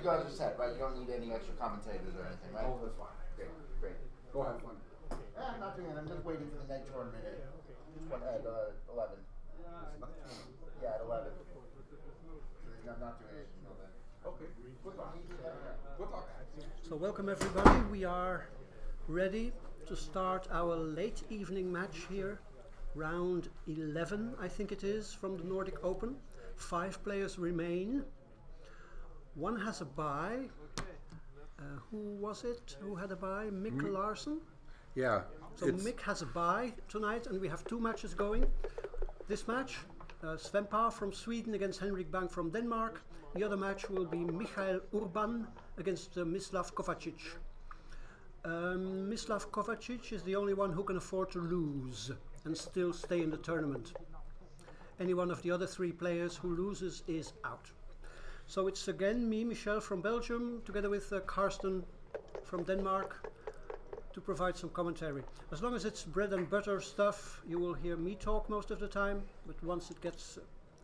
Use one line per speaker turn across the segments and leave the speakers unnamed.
guys are set, right? You don't need any extra commentators or anything, right?
Oh, that's fine. Okay, great. Go have fun.
I'm not doing it. I'm just waiting for the next tournament at 11. Yeah, at 11. So I'm not doing anything until then.
Okay, good luck. Good luck.
So welcome everybody. We are ready to start our late evening match here. Round 11, I think it is, from the Nordic Open. 5 players remain. One has a bye. Who was it? Who had a bye? Mick Larsen?
Yeah.
So Mick has a bye tonight, and we have 2 matches going. This match, Sven-Olav from Sweden against Henrik Bang from Denmark. The other match will be Michael Urban against Mislav Kovacic. Mislav Kovacic is the only one who can afford to lose and still stay in the tournament. Any one of the other 3 players who loses is out. So it's again me, Michel from Belgium, together with Karsten from Denmark, to provide some commentary. As long as it's bread and butter stuff, you will hear me talk most of the time, but once it gets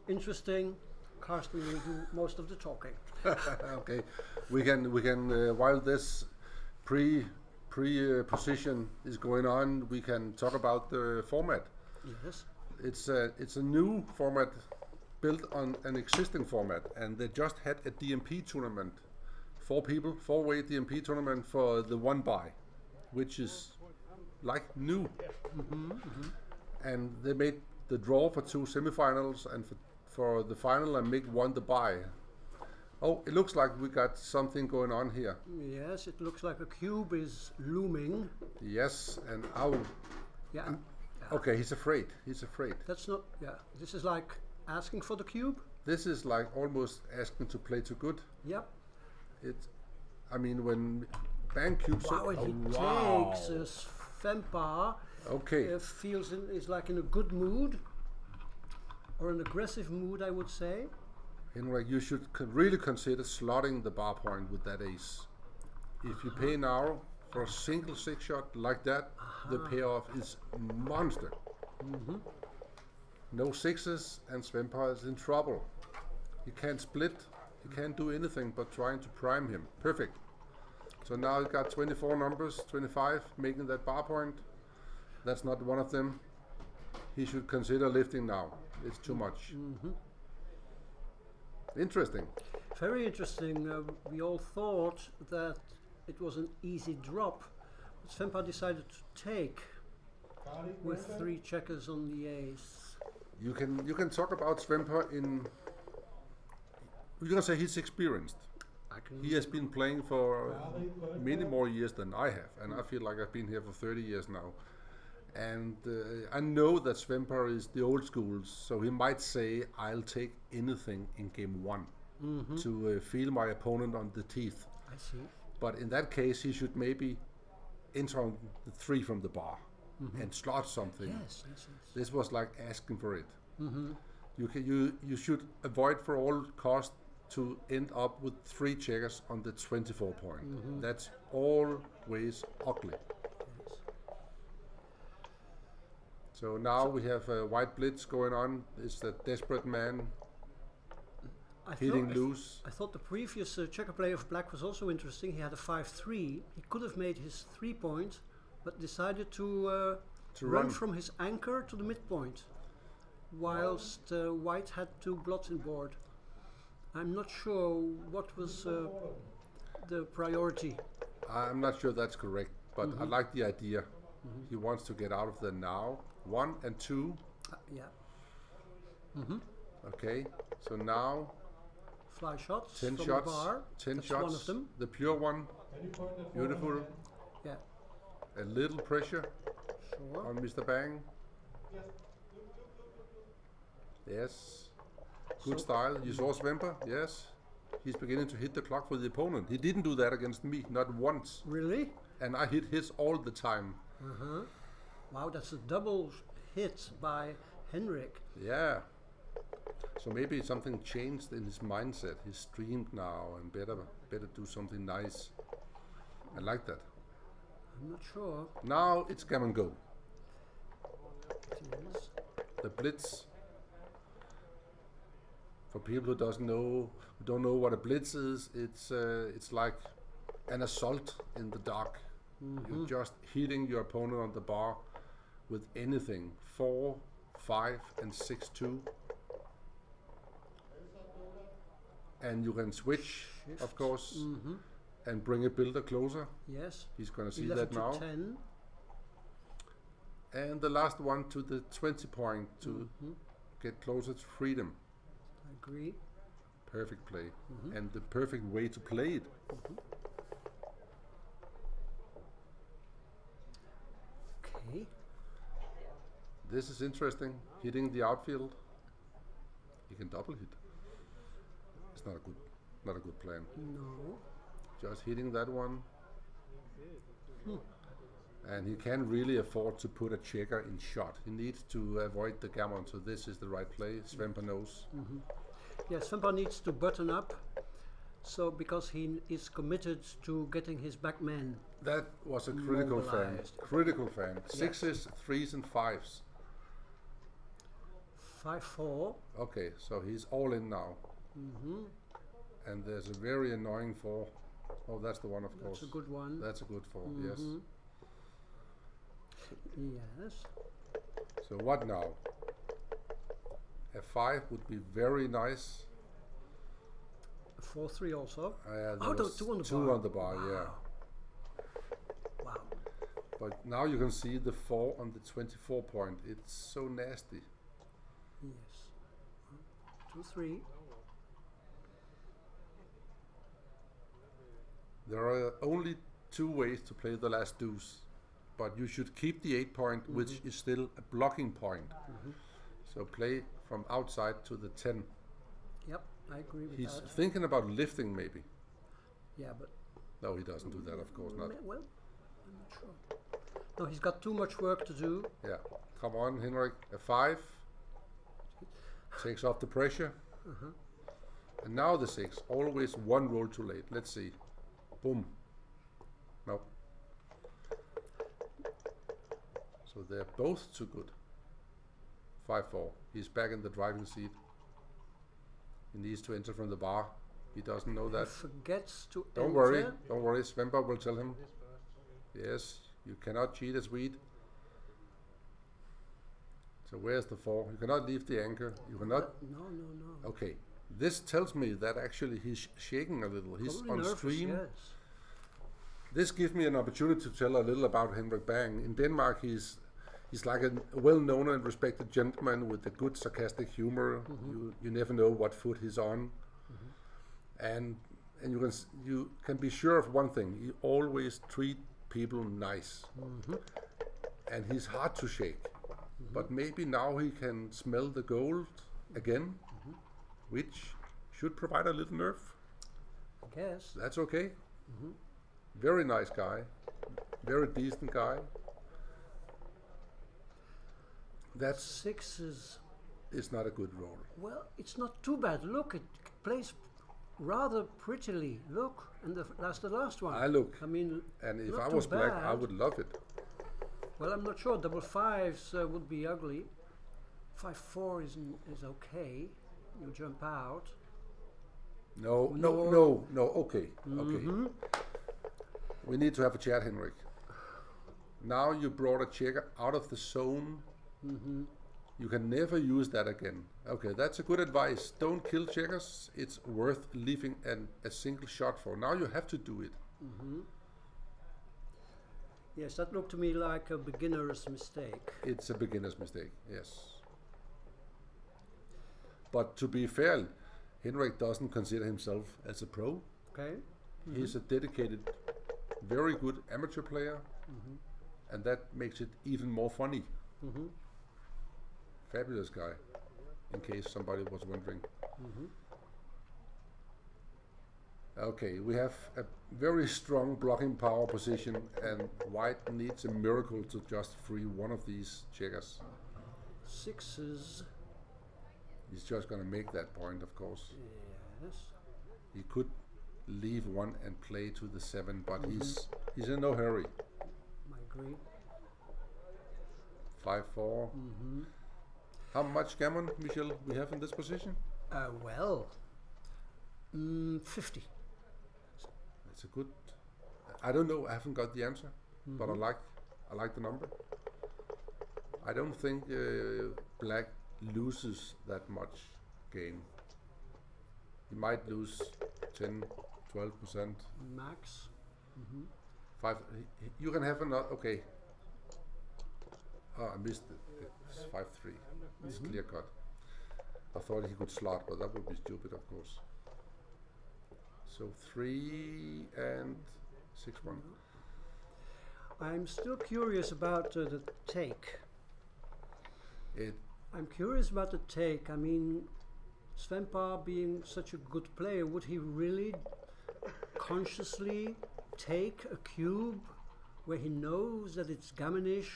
interesting, Karsten will do most of the talking.
Okay, we can while this position is going on, we can talk about the format.
Yes.
It's a new format built on an existing format, and they just had a DMP tournament, 4-way DMP tournament for the 1 bye, which is like new. And they made the draw for 2 semifinals, and for the final, and Mick won the bye. Oh, it looks like we got something going on here.
Yes, it looks like a cube is looming.
Yes, and ow.
Yeah.
Okay, he's afraid. He's afraid.
That's not, yeah. This is like asking for the cube.
This is like almost asking to play too good.
Yep.
I mean, when Bang cubes.
Wow, and he takes Sven-Olav.
Okay.
Is like in a good mood, or an aggressive mood, I would say.
Henrik, you should really consider slotting the bar point with that ace. If you pay now for a single 6-shot like that, the payoff is monster. No 6s, and Sven-Olav is in trouble. He can't split, he can't do anything but trying to prime him. Perfect. So now he got 24 numbers, 25, making that bar point. That's not one of them. He should consider lifting now. It's too much. Interesting.
Very interesting. We all thought that it was an easy drop, but Sven-Olav decided to take with 3 checkers on the ace.
You can talk about Sven-Olav in. You can say he's experienced. He has been playing for many more years than I have, and I feel like I've been here for 30 years now. And I know that Sven-Olav is the old school, so he might say, I'll take anything in game 1 to feel my opponent on the teeth.
I see.
But in that case, he should maybe enter on the 3 from the bar and slot something.
Yes.
This was like asking for it. You should avoid for all cost to end up with 3 checkers on the 24 point. That's always ugly. So now we have a white blitz going on. It's the desperate man hitting loose.
I thought the previous checker play of black was also interesting. He had a 5-3. He could have made his 3 points, but decided to run from his anchor to the midpoint, whilst white had 2 blots in board. I'm not sure what was the priority.
I'm not sure that's correct, but I like the idea. He wants to get out of there now. 1 and 2.
Yeah.
Okay, so now
Fly shots
10
from
shots.
the bar.
10
That's
shots.
one of them.
The pure one. Beautiful.
Yeah.
A little pressure
Sure.
on Mr. Bang. Yes. Good style. You saw Sven-Olav? Yes. He's beginning to hit the clock for the opponent. He didn't do that against me, not once.
Really?
And I hit his all the time.
Wow, that's a double hit by Henrik.
Yeah. So maybe something changed in his mindset. He's streamed now and better do something nice. I like that.
I'm not sure.
Now it's come and go.
It is.
The blitz For people who don't know what a blitz is, it's like an assault in the dark. You're just hitting your opponent on the bar with anything. 4, 5, and 6-2. And you can switch, of course, and bring a builder closer.
Yes.
He's going to see
11
that
to
now.
10.
And the last one to the 20 point to get closer to freedom.
I agree.
Perfect play. And the perfect way to play it.
Okay.
This is interesting. Hitting the outfield. He can double hit. It's not a good plan.
No.
Just hitting that one. And he can't really afford to put a checker in shot. He needs to avoid the gammon, so this is the right play. Svempa knows.
Yes, Svempa needs to button up, so because he is committed to getting his back man.
That was a critical fan.
Mobilized.
Critical fan. 6s, 3s, and 5s.
5-4.
Okay, so he's all in now. And there's a very annoying 4. Oh, that's the one, of course.
That's a good one.
That's a good 4, yes.
Yes.
So what now? A 5 would be very nice.
4-3 also.
There
Oh, no,
was
2 on the
2
bar.
on the bar, yeah.
Wow.
But now you can see the 4 on the 24 point. It's so nasty.
Yes. 2-3.
There are only 2 ways to play the last deuce. But you should keep the 8 point, which is still a blocking point. So play from outside to the 10.
Yep, I agree with
He's
that.
thinking about lifting maybe.
Yeah, but
No, he doesn't do that, of course not.
well, I'm not sure. No, he's got too much work to do.
Yeah, come on, Henrik. A 5 takes off the pressure. And now the 6. Always one roll too late. Let's see. Boom. No. So they're both too good. 5-4. He's back in the driving seat. He needs to enter from the bar. He doesn't know that.
He forgets to
Don't
enter.
worry. Don't worry. Svempa will tell him. Yes, you cannot cheat a Swede. So where's the 4? You cannot leave the anchor. You cannot.
No.
Okay. This tells me that actually he's shaking a little. He's
Probably
on
nervous,
stream.
Yes.
This gives me an opportunity to tell a little about Henrik Bang. In Denmark, he's like a well-known and respected gentleman with a good sarcastic humor. You never know what foot he's on, and you can be sure of one thing: he always treat people nice, and he's hard to shake. But maybe now he can smell the gold again, which should provide a little nerve.
I guess.
That's okay. Very nice guy, very decent guy. That
6 is,
is not a good roll.
well, it's not too bad. Look, it plays rather prettily. Look, and that's the last one.
I look,
I mean,
and if
not
I
too
was black, I
bad.
would love it.
Well, I'm not sure. Double 5s would be ugly. 5-4 is okay. You jump out.
No. Okay, okay. We need to have a chat, Henrik. Now you brought a checker out of the zone. You can never use that again. Okay, that's a good advice. Don't kill checkers. It's worth leaving a single shot for. Now you have to do it.
Yes, that looked to me like a beginner's mistake.
It's a beginner's mistake, yes. But to be fair, Henrik doesn't consider himself as a pro.
Okay.
He's a dedicated, very good amateur player, and that makes it even more funny. Fabulous guy, in case somebody was wondering. Okay, we have a very strong blocking power position, and White needs a miracle to just free one of these checkers.
6s.
He's just going to make that point, of course.
Yes.
He could leave one and play to the 7, but he's in no hurry.
I agree.
5-4. How much gammon, Michel, we have in this position?
Well, 50.
It's a good. I don't know. I haven't got the answer, but I like the number. I don't think black loses that much game. He might lose 10, 12%.
Max.
Five. You can have another. Okay. Oh, I missed it. It's 5-3. It's clear cut. I thought he could slot, but that would be stupid, of course. So 3 and 6-1.
I'm still curious about the take. I'm curious about the take. I mean, Sven-Olav being such a good player, would he really consciously take a cube where he knows that it's gammonish?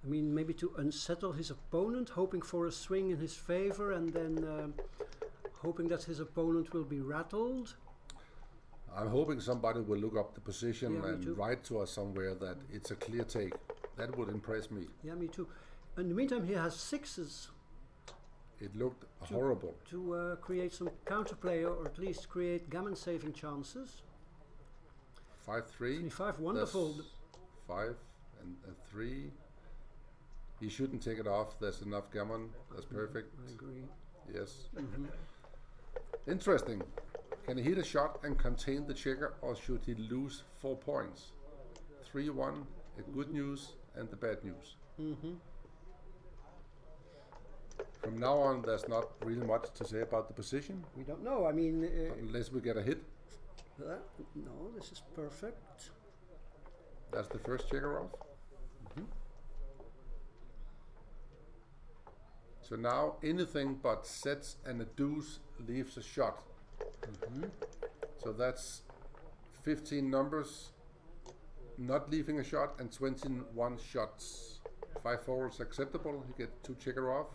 I mean, maybe to unsettle his opponent, hoping for a swing in his favor, and then hoping that his opponent will be rattled.
I'm hoping somebody will look up the position and
too.
write to us somewhere that it's a clear take. That would impress me.
Yeah, me too. In the meantime, he has sixes.
It looked horrible.
To create some counterplay, or at least create gammon saving chances.
5-3.
25, wonderful.
That's 5 and 3. He shouldn't take it off. There's enough gammon. That's perfect.
I agree.
Yes. Interesting. Can he hit a shot and contain the checker, or should he lose 4 points? 3-1, the good news and the bad news. From now on, there's not really much to say about the position.
We don't know. I mean,
unless we get a hit.
No, this is perfect.
That's the first checker off. So now anything but sets and a deuce leaves a shot. So that's 15 numbers not leaving a shot and 21 shots. 5 forwards acceptable. He gets 2 checker off.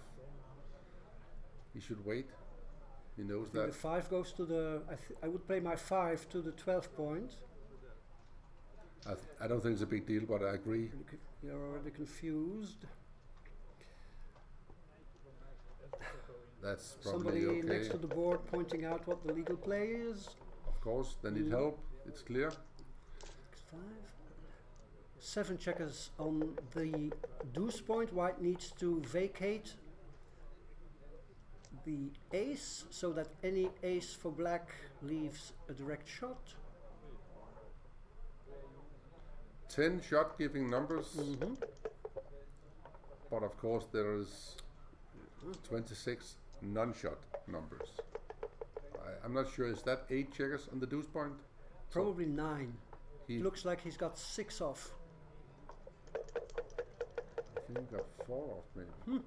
He should wait. He knows that.
The 5 goes to the. I would play my 5 to the 12 point.
I don't think it's a big deal, but I agree.
You're already confused.
That's probably
Somebody
okay.
next to the board pointing out what the legal play is.
Of course, they need help. It's clear.
5. 7 checkers on the deuce point. White needs to vacate the ace so that any ace for black leaves a direct shot.
10 shot giving numbers. But of course there is 26 non-shot numbers. I'm not sure, is that 8 checkers on the deuce point?
Probably 9.
He
looks like he's got 6 off.
I think he got 4 off maybe.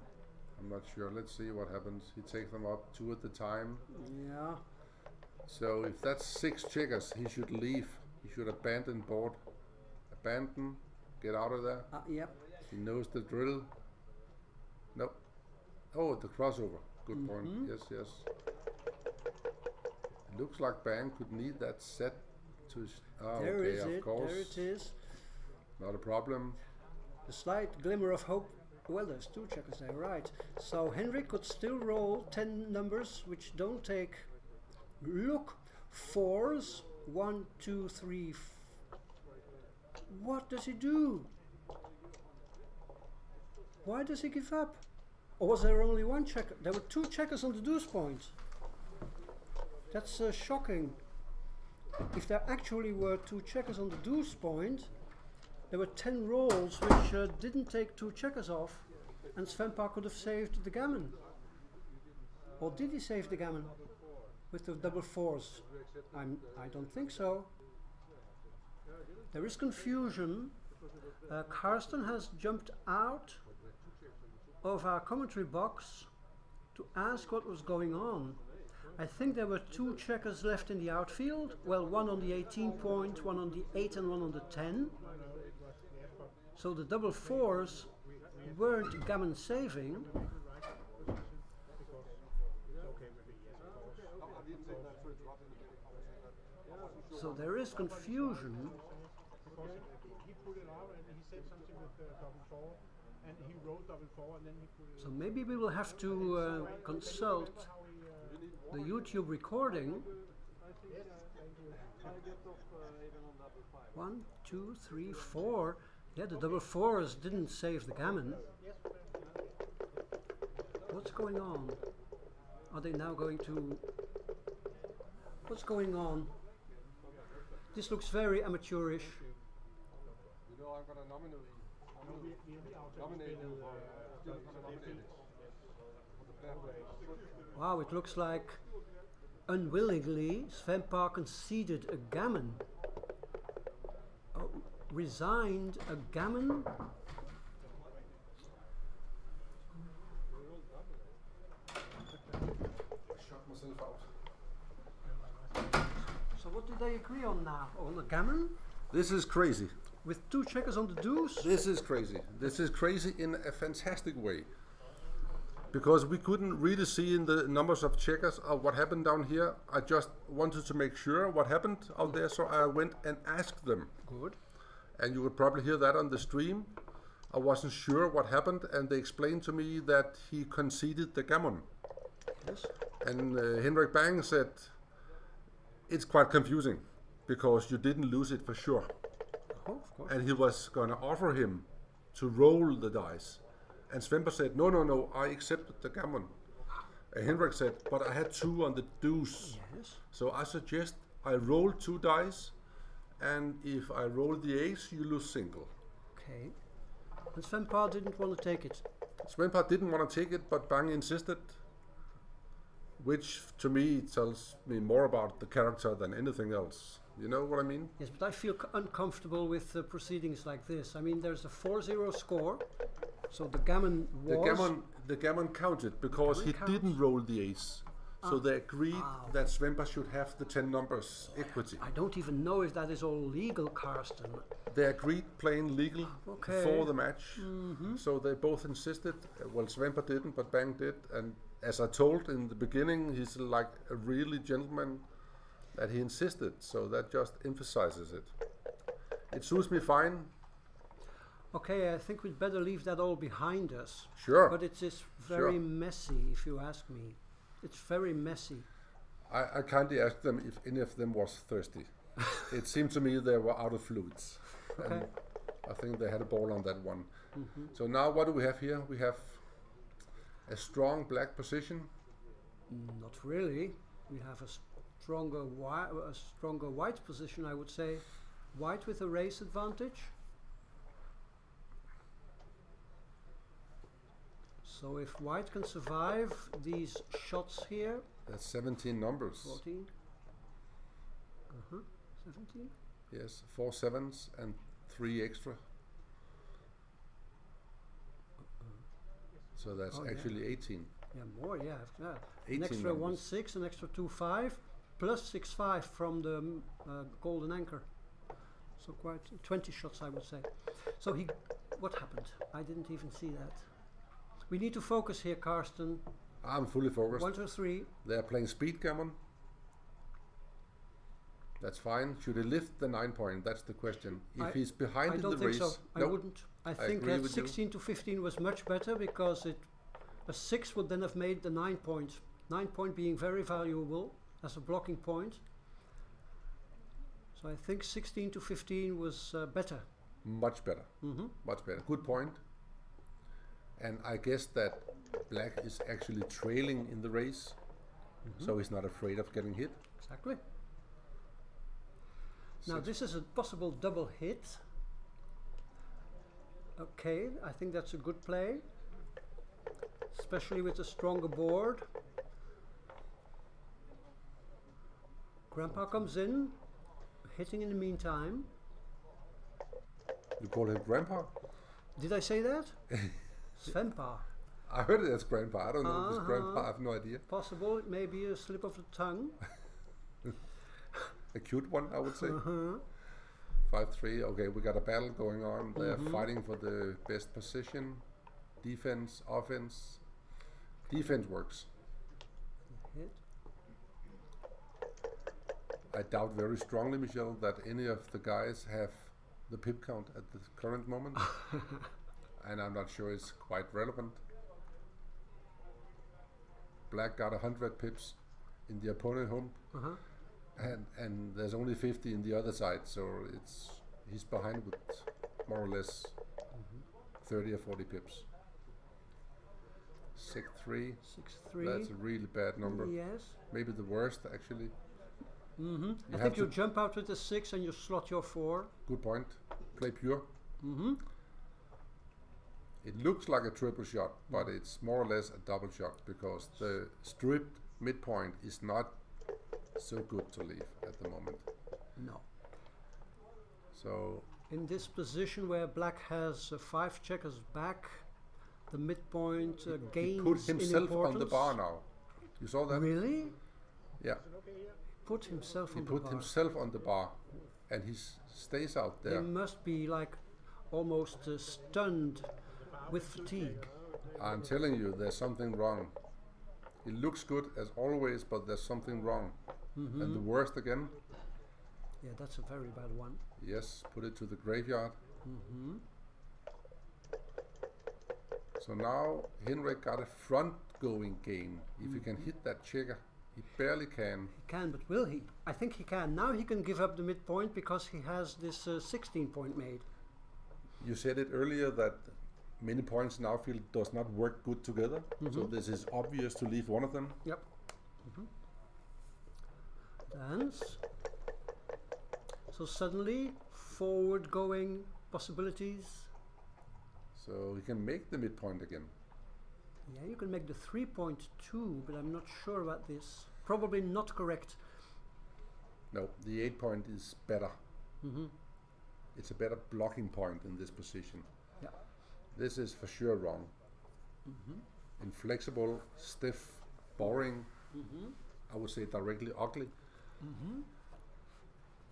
I'm not sure. Let's see what happens. He takes them up 2 at the time.
Yeah.
So if that's 6 checkers, he should leave. He should abandon board. Abandon. Get out of there.
Yep.
He knows the drill. Nope. Oh, the crossover. Good point. Yes, yes. It looks like Bang could need that set to.
There
okay,
is
of
it.
course.
There it is.
Not a problem.
A slight glimmer of hope. Well, there's 2 checkers there, right. So Henrik could still roll 10 numbers which don't take. Look, 4s. 1, 2, 3. What does he do? Why does he give up? Or was there only 1 checker? There were 2 checkers on the deuce point. That's shocking. If there actually were 2 checkers on the deuce point, there were 10 rolls which didn't take 2 checkers off, and Sven-Olav could have saved the gammon. Or did he save the gammon with the double 4s? I don't think so. There is confusion. Karsten has jumped out of our commentary box to ask what was going on. I think there were 2 checkers left in the outfield. Well, 1 on the 18 point, 1 on the 8 and 1 on the 10. So the double 4s weren't gammon saving. So there is confusion.
He put it out and he said something with double 4 and he wrote double 4 and then he put it.
So maybe we will have to consult the YouTube recording. 1, 2, 3, 4. Yeah, the double fours didn't save the gammon. What's going on? Are they now going to... What's going on? This looks very amateurish.
You know, I'm gonna nominate you for
Wow, it looks like unwillingly Sven-Olav conceded a gammon. Oh, resigned a gammon?
shut myself out.
So what did they agree on now? On a gammon?
This is crazy.
With 2 checkers on the deuce?
This is crazy. This is crazy in a fantastic way. Because we couldn't really see in the numbers of checkers of what happened down here. I just wanted to make sure what happened out there, so I went and asked them.
Good.
And you would probably hear that on the stream. I wasn't sure what happened, and they explained to me that he conceded the gammon.
Yes.
And Henrik Bang said, it's quite confusing, because you didn't lose it for sure.
Oh, of course.
And he was going to offer him to roll the dice. And Sven-Olav said, no, I accepted the gammon. And Henrik said, but I had 2 on the deuce.
Yes.
So I suggest I roll 2 dice, and if I roll the ace, you lose single.
Okay. And Sven-Olav didn't want to take it.
Sven-Olav didn't want to take it, but Bang insisted, which to me tells me more about the character than anything else. You know what I mean?
Yes, but I feel uncomfortable with proceedings like this. I mean, there's a 4-0 score, so the gammon was...
The gammon counted because he didn't roll the ace. So they agreed that Sven-Olav should have the 10 numbers equity.
I don't even know if that is all legal, Karsten.
They agreed playing legal before the match. So they both insisted. Well, Sven-Olav didn't, but Bang did. And as I told in the beginning, he's like a really gentleman that he insisted. So that just emphasizes it. It suits me fine.
Okay, I think we'd better leave that all behind us.
Sure.
But it is very messy, if you ask me. It's very messy.
I kindly asked them if any of them was thirsty. It seemed to me they were out of fluids.
Okay.
And I think they had a ball on that one. So now what do we have here? We have a strong black position.
Not really. We have a stronger white position, I would say. White with a race advantage. So if white can survive these shots here...
That's 17 numbers.
14. 17.
Yes, 4 sevens and 3 extra. So that's actually 18.
Yeah, more, yeah.
18
an extra
numbers.
1-6, an extra 2-5, plus 6-5 from the golden anchor. So quite 20 shots, I would say. So what happened? I didn't even see that. We need to focus here, Karsten.
I'm fully focused.
1, 2, 3.
They're playing speed gammon. That's fine. Should he lift the 9 point? That's the question. If he's behind in the race,
I don't think so. I wouldn't. I think
agree
that
with
16 to 15 was much better because a 6 would then have made the 9 point. 9 point being very valuable as a blocking point. So I think 16 to 15 was better.
Much better. Much better. Good point. And I guess that black is actually trailing in the race, so he's not afraid of getting hit.
Exactly. Now this is a possible double hit. Okay, I think that's a good play, especially with a stronger board. Grandpa comes in, hitting in the meantime.
You call him Grandpa?
Did I say that? Sven-Olav.
I heard it as Grandpa. I don't know if it's Grandpa. I have no idea.
Possible, it may be a slip of the tongue.
A cute one, I would say. 5-3. Okay, we got a battle going on. They're fighting for the best position. Defense, offense. Defense works.
Hit.
I doubt very strongly, Michelle, that any of the guys have the pip count at the current moment. And I'm not sure it's quite relevant. Black got 100 pips. in the opponent home, and there's only 50 in the other side, so he's behind with more or less 30 or 40 pips. 6-3.
6-3.
That's a really bad number.
Yes.
Maybe the worst, actually.
I think you jump out with the 6 and you slot your 4.
Good point. Play pure. It looks like a triple shot, but it's more or less a double shot because the stripped midpoint is not so good to leave at the moment.
No.
So
in this position where black has 5 checkers back, the midpoint gains
he put himself
in
on the bar now. You saw that?
Really?
Yeah.
Put himself on
He
the
put
bar.
himself on the bar, and he stays out there.
He must be like almost stunned with fatigue.
I'm telling you, there's something wrong. It looks good as always, but there's something wrong. And the worst again.
Yeah, that's a very bad one.
Yes, put it to the graveyard. So now Henrik got a front-going game. If he can hit that checker, he barely can.
He can, but will he? I think he can. Now he can give up the midpoint because he has this 16-point made.
You said it earlier that many points in outfield does not work good together. So this is obvious to leave one of them.
Yep. Dance. So suddenly, forward-going possibilities.
So he can make the midpoint again.
Yeah, you can make the 3-point too, but I'm not sure about this. Probably not correct.
No, the 8-point is better. It's a better blocking point in this position.
Yeah.
This is for sure wrong. Inflexible, stiff, boring. I would say directly ugly.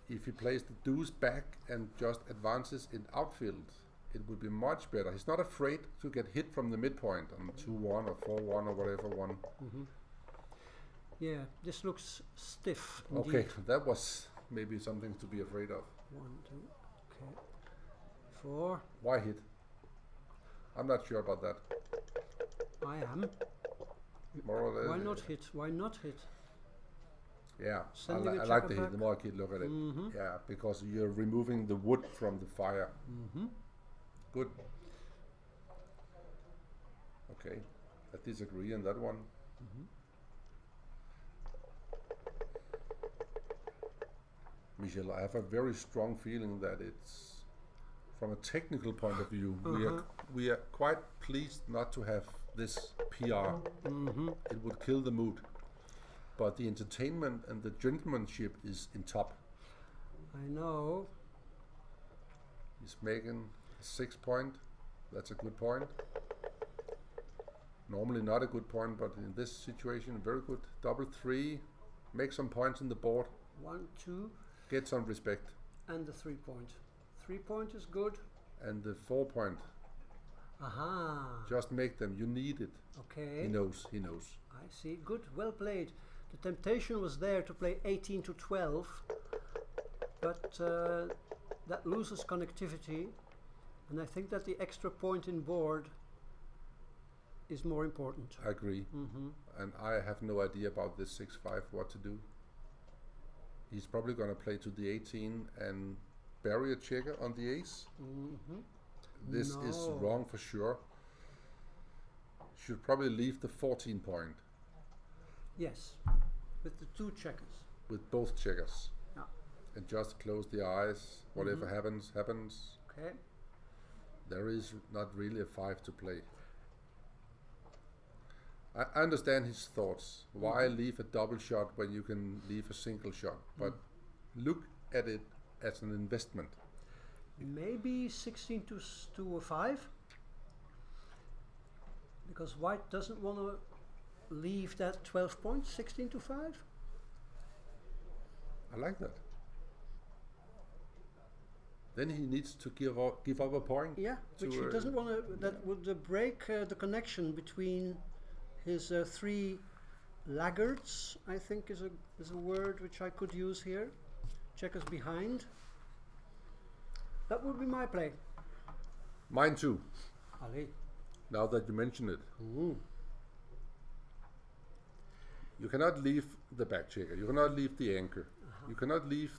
If he plays the deuce back and just advances in outfield, it would be much better. He's not afraid to get hit from the midpoint on 2-1 or 4-1 or whatever one.
Yeah, this looks stiff. Indeed.
Okay, that was maybe something to be afraid of.
1, 2, okay. 4.
Why hit? I'm not sure about that.
I am.
More or less.
Why not hit? Why not hit?
Yeah,
Sending
I
a
like
checker
the hit.
back.
The more I look at it. Yeah, because you're removing the wood from the fire. Good. Okay, I disagree on that one. Michel, I have a very strong feeling that it's, from a technical point of view, we are quite pleased not to have this PR. It would kill the mood. But the entertainment and the gentlemanship is in top.
I know.
He's making a 6-point. That's a good point. Normally not a good point, but in this situation, very good. Double 3, make some points on the board.
1, 2.
Get some respect.
And the 3-point. 3-point is good.
And the 4-point,
Aha.
just make them. You need it.
Okay.
He knows. He knows.
I see. Good. Well played. The temptation was there to play 18 to 12, but that loses connectivity, and I think that the extra point in board is more important.
I agree. And I have no idea about this 6-5, what to do. He's probably going to play to the 18 and bury a checker on the ace. This is wrong for sure. Should probably leave the 14-point.
Yes, with the 2 checkers.
With both checkers.
Yeah.
And just close the eyes. Whatever happens, happens.
Okay.
There is not really a 5 to play. I understand his thoughts. Why leave a double shot when you can leave a single shot? But look at it as an investment.
Maybe 16 to a 5, because white doesn't want to leave that 12 points. 16 to 5.
I like that. Then he needs to give up a point.
Yeah, which he doesn't want to. That would break the connection between his 3 laggards, I think is a word which I could use here. Checkers behind. That would be my play.
Mine too.
Ali.
Now that you mention it. You cannot leave the back checker. You cannot leave the anchor. You cannot leave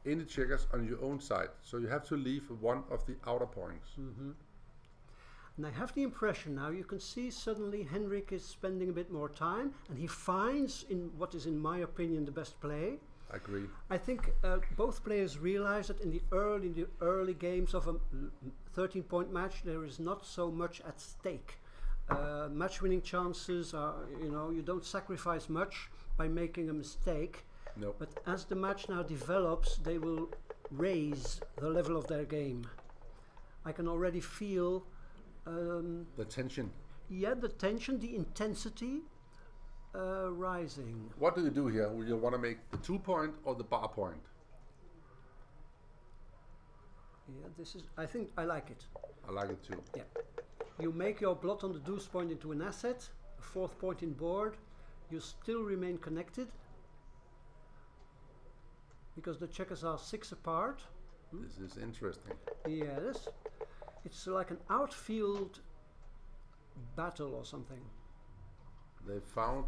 any checkers on your own side. So you have to leave one of the outer points.
And I have the impression now, you can see suddenly Henrik is spending a bit more time, and he finds in what is, in my opinion, the best play.
I agree.
I think both players realize that in the early games of a 13-point match, there is not so much at stake. Match-winning chances are, you don't sacrifice much by making a mistake.
No.
But as the match now develops, they will raise the level of their game. I can already feel
the tension.
Yeah, the tension, the intensity rising.
What do you do here? Will you want to make the 2-point or the bar point?
Yeah, this is, I think I like it.
I like it too.
Yeah. You make your blot on the deuce point into an asset, a 4th point in board. You still remain connected because the checkers are 6 apart.
This is interesting.
Yes. It's like an outfield battle or something.
They found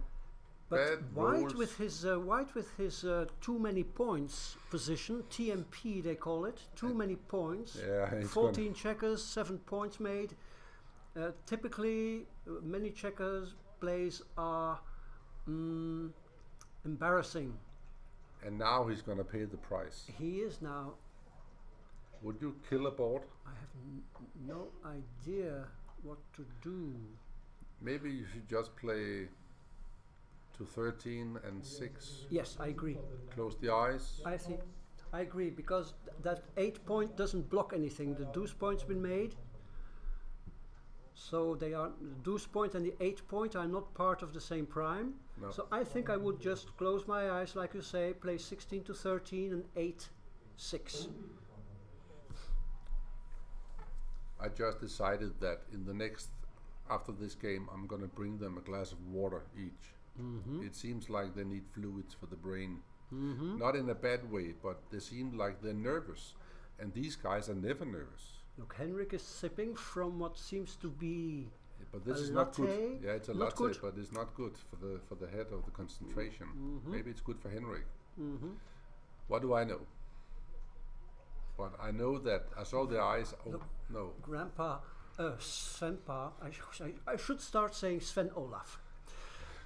but
bad
White with his too many points position, TMP they call it, too many points.
Yeah,
14 checkers, 7 points made. Typically, many checkers plays are embarrassing.
And now he's going to pay the price.
He is now.
Would you kill a board?
I have no idea what to do.
Maybe you should just play to 13 and 6.
Yes, I agree.
Close the eyes.
I agree, because that 8 point doesn't block anything. The deuce point's been made. So they are, the deuce point and the 8 point are not part of the same prime.
No.
So I think I would just close my eyes, like you say, play 16 to 13 and 8, 6.
I just decided that in the next, after this game, I'm going to bring them a glass of water each. It seems like they need fluids for the brain. Not in a bad way, but they seem like they're nervous. And these guys are never nervous.
Look, Henrik is sipping from what seems to be
but this
a
is
latte.
not good. Yeah, it's a
Not
latte,
good.
but it's not good for the head of the concentration. Maybe it's good for Henrik. What do I know? But I know that I saw the eyes. Oh no!
Grandpa, Svenpa. I should start saying Sven-Olav,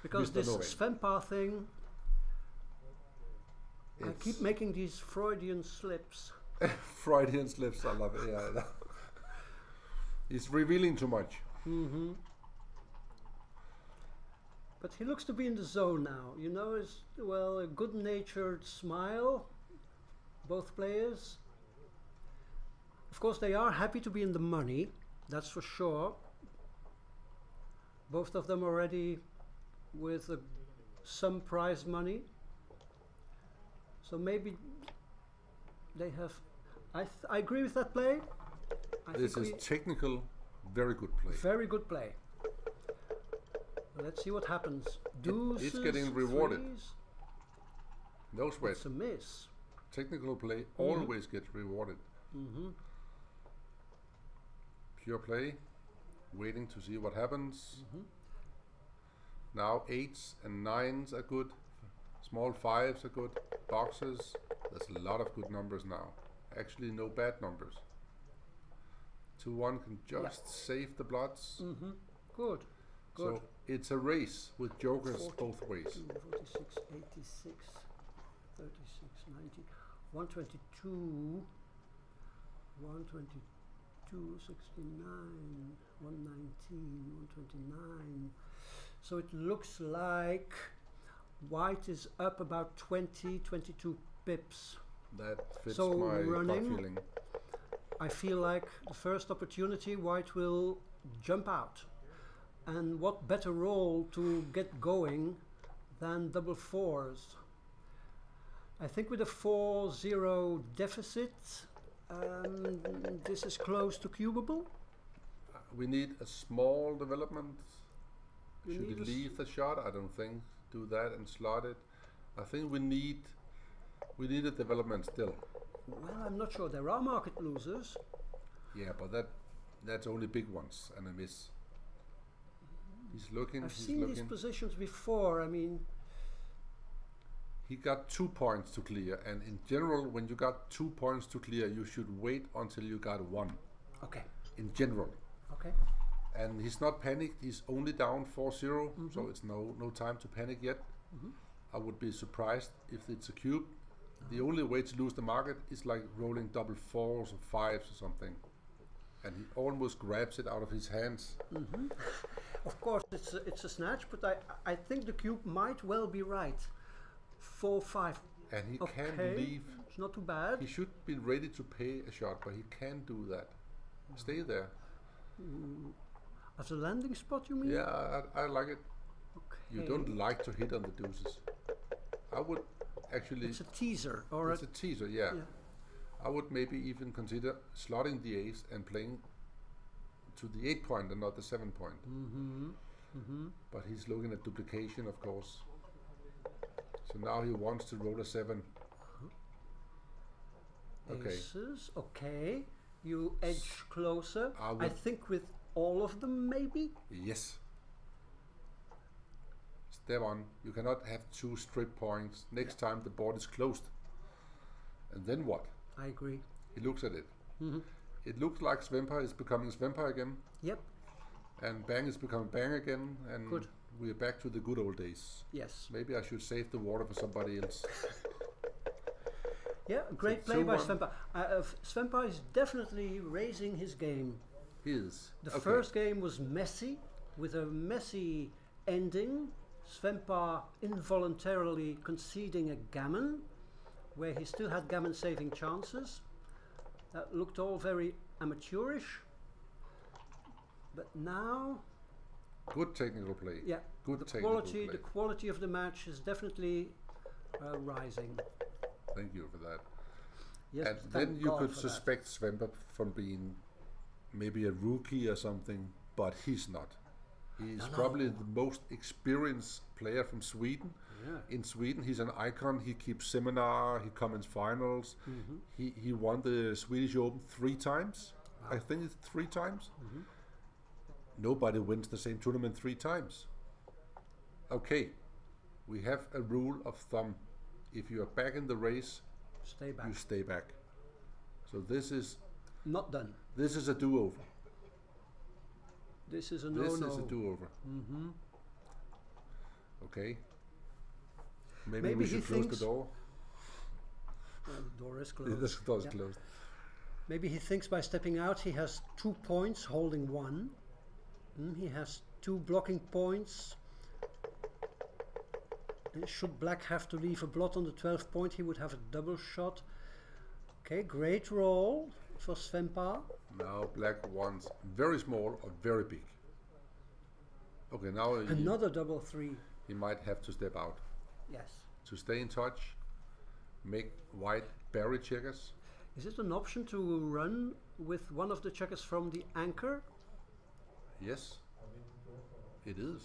because
Mr.
this
Norén.
Svenpa thing. I
It's
keep making these Freudian slips.
Freudian slips. I love it. Yeah. He's revealing too much.
But he looks to be in the zone now. You know, is well a good-natured smile. Both players. Of course, they are happy to be in the money. That's for sure. Both of them already with some prize money. So maybe they have. I agree with that play.
This is technical, very good play.
Very good play. Let's see what happens. Deuces,
it's getting rewarded.
threes.
No sweat.
It's a miss.
Technical play always gets rewarded. Pure play, waiting to see what happens. Now 8s and 9s are good. Small 5s are good. Boxes, there's a lot of good numbers now. Actually, no bad numbers. 2-1 can just save the blots.
Good. Good.
So it's a race with jokers
42,
both ways.
46, 86, 36, 90, 122, 122, 69, 119, 129. So it looks like White is up about 20, 22 pips.
That fits
So
my gut
running.
feeling.
I feel like the first opportunity White will jump out. And what better role to get going than double 4s? I think with a 4-0 deficit, this is close to cubable.
We need a small development.
We
Should
need
it
a
leave the shot? I don't think. Do that and slot it. I think we need a development still.
Well, I'm not sure. There are market losers.
Yeah, but that's only big ones and a miss. He's looking.
I've
he's
seen
looking.
these positions before. I mean,
He got 2 points to clear, and in general, when you got 2 points to clear, you should wait until you got 1.
Okay.
In general.
Okay.
And he's not panicked. He's only down 4-0, so it's no time to panic yet. I would be surprised if it's a cube. The only way to lose the market is like rolling double 4s or 5s or something. And he almost grabs it out of his hands.
Of course, it's a snatch, but I think the cube might well be right. 4-5.
And he
Okay.
can leave.
It's not too bad.
He should be ready to pay a shot, but he can't do that. Stay there.
As a landing spot, you mean?
Yeah, I like it.
Okay.
You don't like to hit on the deuces. I would actually...
It's a teaser, or
It's a teaser, yeah. I would maybe even consider slotting the ace and playing to the 8 point and not the 7 point. But he's looking at duplication, of course. So now he wants to roll a 7. Okay.
Aces. Okay. You edge closer.
I
I
would-
think with all of them, maybe.
Yes. Step on. You cannot have 2 straight points. Next time the board is closed. And then what?
I agree.
He looks at it. It looks like Svenpa is becoming Svenpa again.
Yep.
And Bang is becoming Bang again. And
Good.
we're back to the good old days.
Yes.
Maybe I should save the water for somebody else.
Yeah. Great
So
play by
2-1.
Svenpa. Svenpa is definitely raising his game.
He is.
The
Okay.
first game was messy, with a messy ending. Svenpa involuntarily conceding a gammon, where he still had gammon saving chances. That looked all very amateurish. But now,
Good technical play.
yeah,
Good
the
technical play.
quality of the match is definitely rising.
Thank you for that.
Yes,
And
thank
then you
God
could
for that.
suspect Svenpa from being maybe a rookie or something, but he's not. He's probably the most experienced player from Sweden.
Yeah.
In Sweden, he's an icon. He keeps seminar. He comes in finals. He won the Swedish Open 3 times. I think it's 3 times. Nobody wins the same tournament 3 times. Okay, we have a rule of thumb. If you are back in the race,
Stay back.
you stay back. So this is
Not done.
a do-over.
This is a
This
no-no.
is a do-over. Okay. Maybe
Maybe
we
he
should close
thinks-
the door.
Well, the door is closed.
This door is
Yeah.
closed.
Maybe he thinks by stepping out he has 2 points holding 1. He has 2 blocking points. And should black have to leave a blot on the 12th point, he would have a double shot. Okay, great roll for Svenpa.
Now black wants very small or very big. Okay, now
Another double 3.
he might have to step out.
Yes.
To stay in touch, make white bury checkers.
Is it an option to run with one of the checkers from the anchor?
Yes, it is.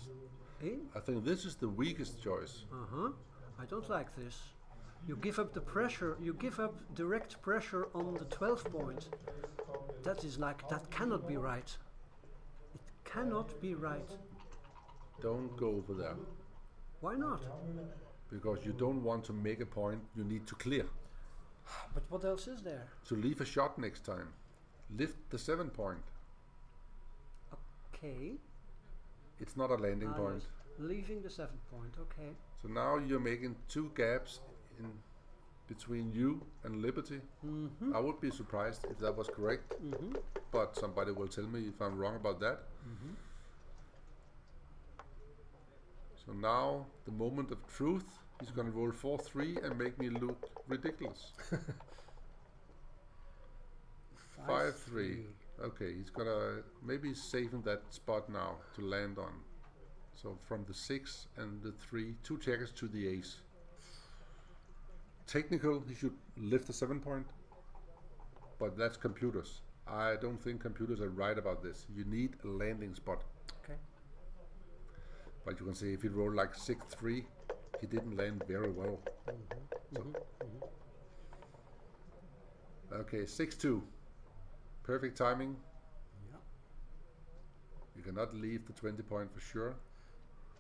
Eh?
I think this is the weakest choice.
I don't like this. You give up the pressure, you give up direct pressure on the 12th point. That is like, that cannot be right. It cannot be right.
Don't go over there.
Why not?
Because you don't want to make a point you need to clear.
But what else is there?
To leave a shot next time. Lift the 7 point.
Okay.
It's not a landing
Ah,
point.
yes. Leaving the 7th point, okay.
So now you're making 2 gaps in between you and Liberty. I would be surprised if that was correct, but somebody will tell me if I'm wrong about that. So now the moment of truth, he's going to roll 4-3 and make me look ridiculous. 5-3. Okay, he's gonna maybe saving that spot now to land on. So from the 6 and the 3, 2 checkers to the ace. Technical, he should lift the 7 point, but that's computers. I don't think computers are right about this. You need a landing spot.
Okay.
But you can see if he rolled like 6-3, he didn't land very well. Okay, 6-2. Perfect timing.
Yeah.
You cannot leave the 20 point for sure.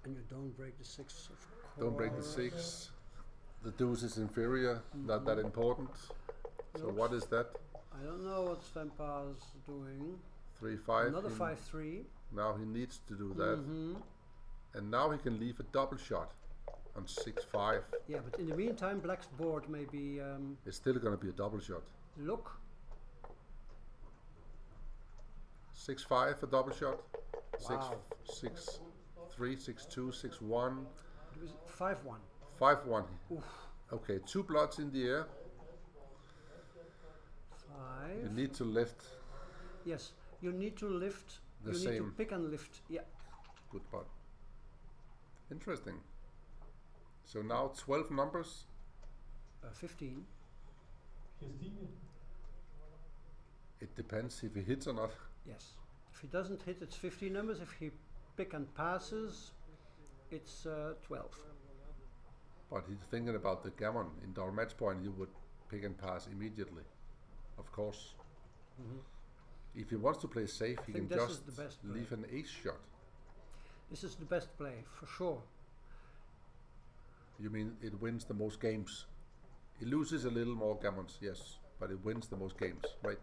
And you don't break the 6, of course.
Don't break the 6. The deuce is inferior, not that important. So
Oops.
what is that?
I don't know what Sven-Pa's doing.
3-5.
Another 5-3.
Now he needs to do that. And now he can leave a double shot on 6-5.
Yeah, but in the meantime, Black's board may be...
It's still going to be a double shot.
Look.
6-5 a double shot.
Wow.
6-3, 6-2, 6-1.
5-1.
5-1.
Oof.
Okay, 2 bloods in the air.
5.
You need to lift.
Yes, you need to lift.
The
you
same.
need to pick and lift. Yeah.
Good pot. Interesting. So now 12 numbers.
15.
It depends if he hits or not.
Yes. If he doesn't hit, it's 15 numbers. If he pick and passes, it's 12.
But he's thinking about the gammon. In our match point, you would pick and pass immediately. Of course. If he wants to play safe, he can just leave an ace shot.
This is the best play, for sure.
You mean it wins the most games? It loses a little more gammons, yes, but it wins the most games, right?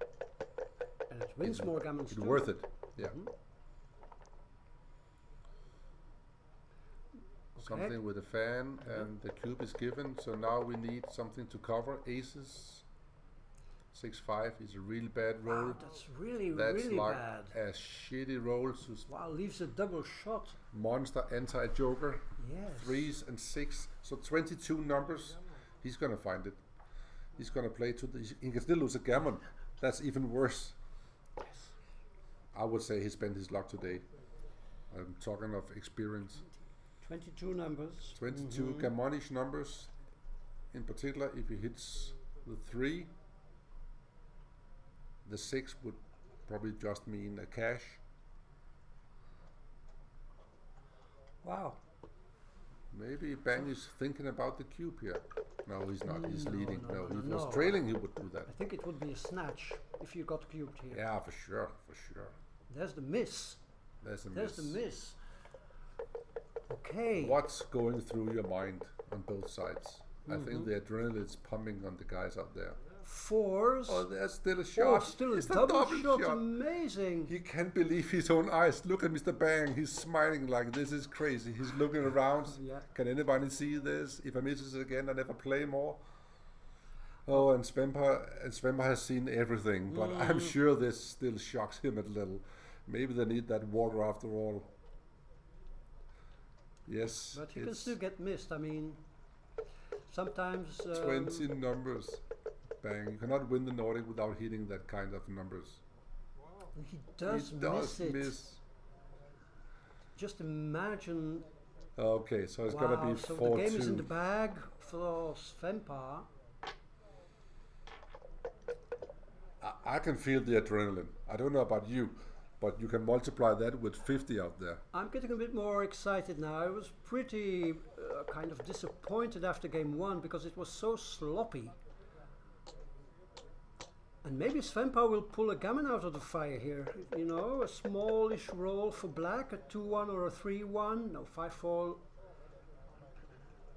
And it wins more gammons too.
It's worth it, yeah. Something with a fan, and the cube is given, so now we need something to cover. Aces. 6-5 is a really bad roll.
Wow, that's really
like
bad.
A shitty roll. So
wow, leaves a double shot.
Monster anti-joker.
Yes.
3s and 6. So 22 numbers. He's gonna find it. He's gonna play to the. He can still lose a gammon. That's even worse.
Yes.
I would say he spent his luck today. I'm talking of experience.
22 numbers.
22 gammonish numbers. In particular, if he hits the 3. The 6 would probably just mean a cash.
Wow.
Maybe Bang is thinking about the cube here. No, he's not. He's leading. No, he was
no.
trailing. He would do that.
I think it would be a snatch if you got cubed here.
Yeah, for sure, for sure.
There's the miss.
There's a
There's
miss.
the miss. Okay.
What's going through your mind on both sides? I think the adrenaline is pumping on the guys out there.
4s.
Oh, there's still a shot.
Oh, still a
It's
double shot. Amazing.
He can't believe his own eyes. Look at Mr. Bang. He's smiling like this is crazy. He's looking around.
Yeah.
Can anybody see this? If I miss it again, I never play more. Oh, and Sven-Pa has seen everything, but I'm sure this still shocks him a little. Maybe they need that water after all. Yes.
But you can still get missed. I mean, sometimes...
20 numbers. Bang. You cannot win the Nordic without hitting that kind of numbers.
He does miss it.
Miss.
Just imagine.
Okay, so it's
Wow,
gonna be
so
4-2.
the game is in the bag for Sven-Pa.
I can feel the adrenaline. I don't know about you, but you can multiply that with 50 out there.
I'm getting a bit more excited now. I was pretty kind of disappointed after game 1 because it was so sloppy. And maybe Sven-Pa will pull a gammon out of the fire here. You know, a smallish roll for black, a 2-1 or a 3-1. No, 5-4.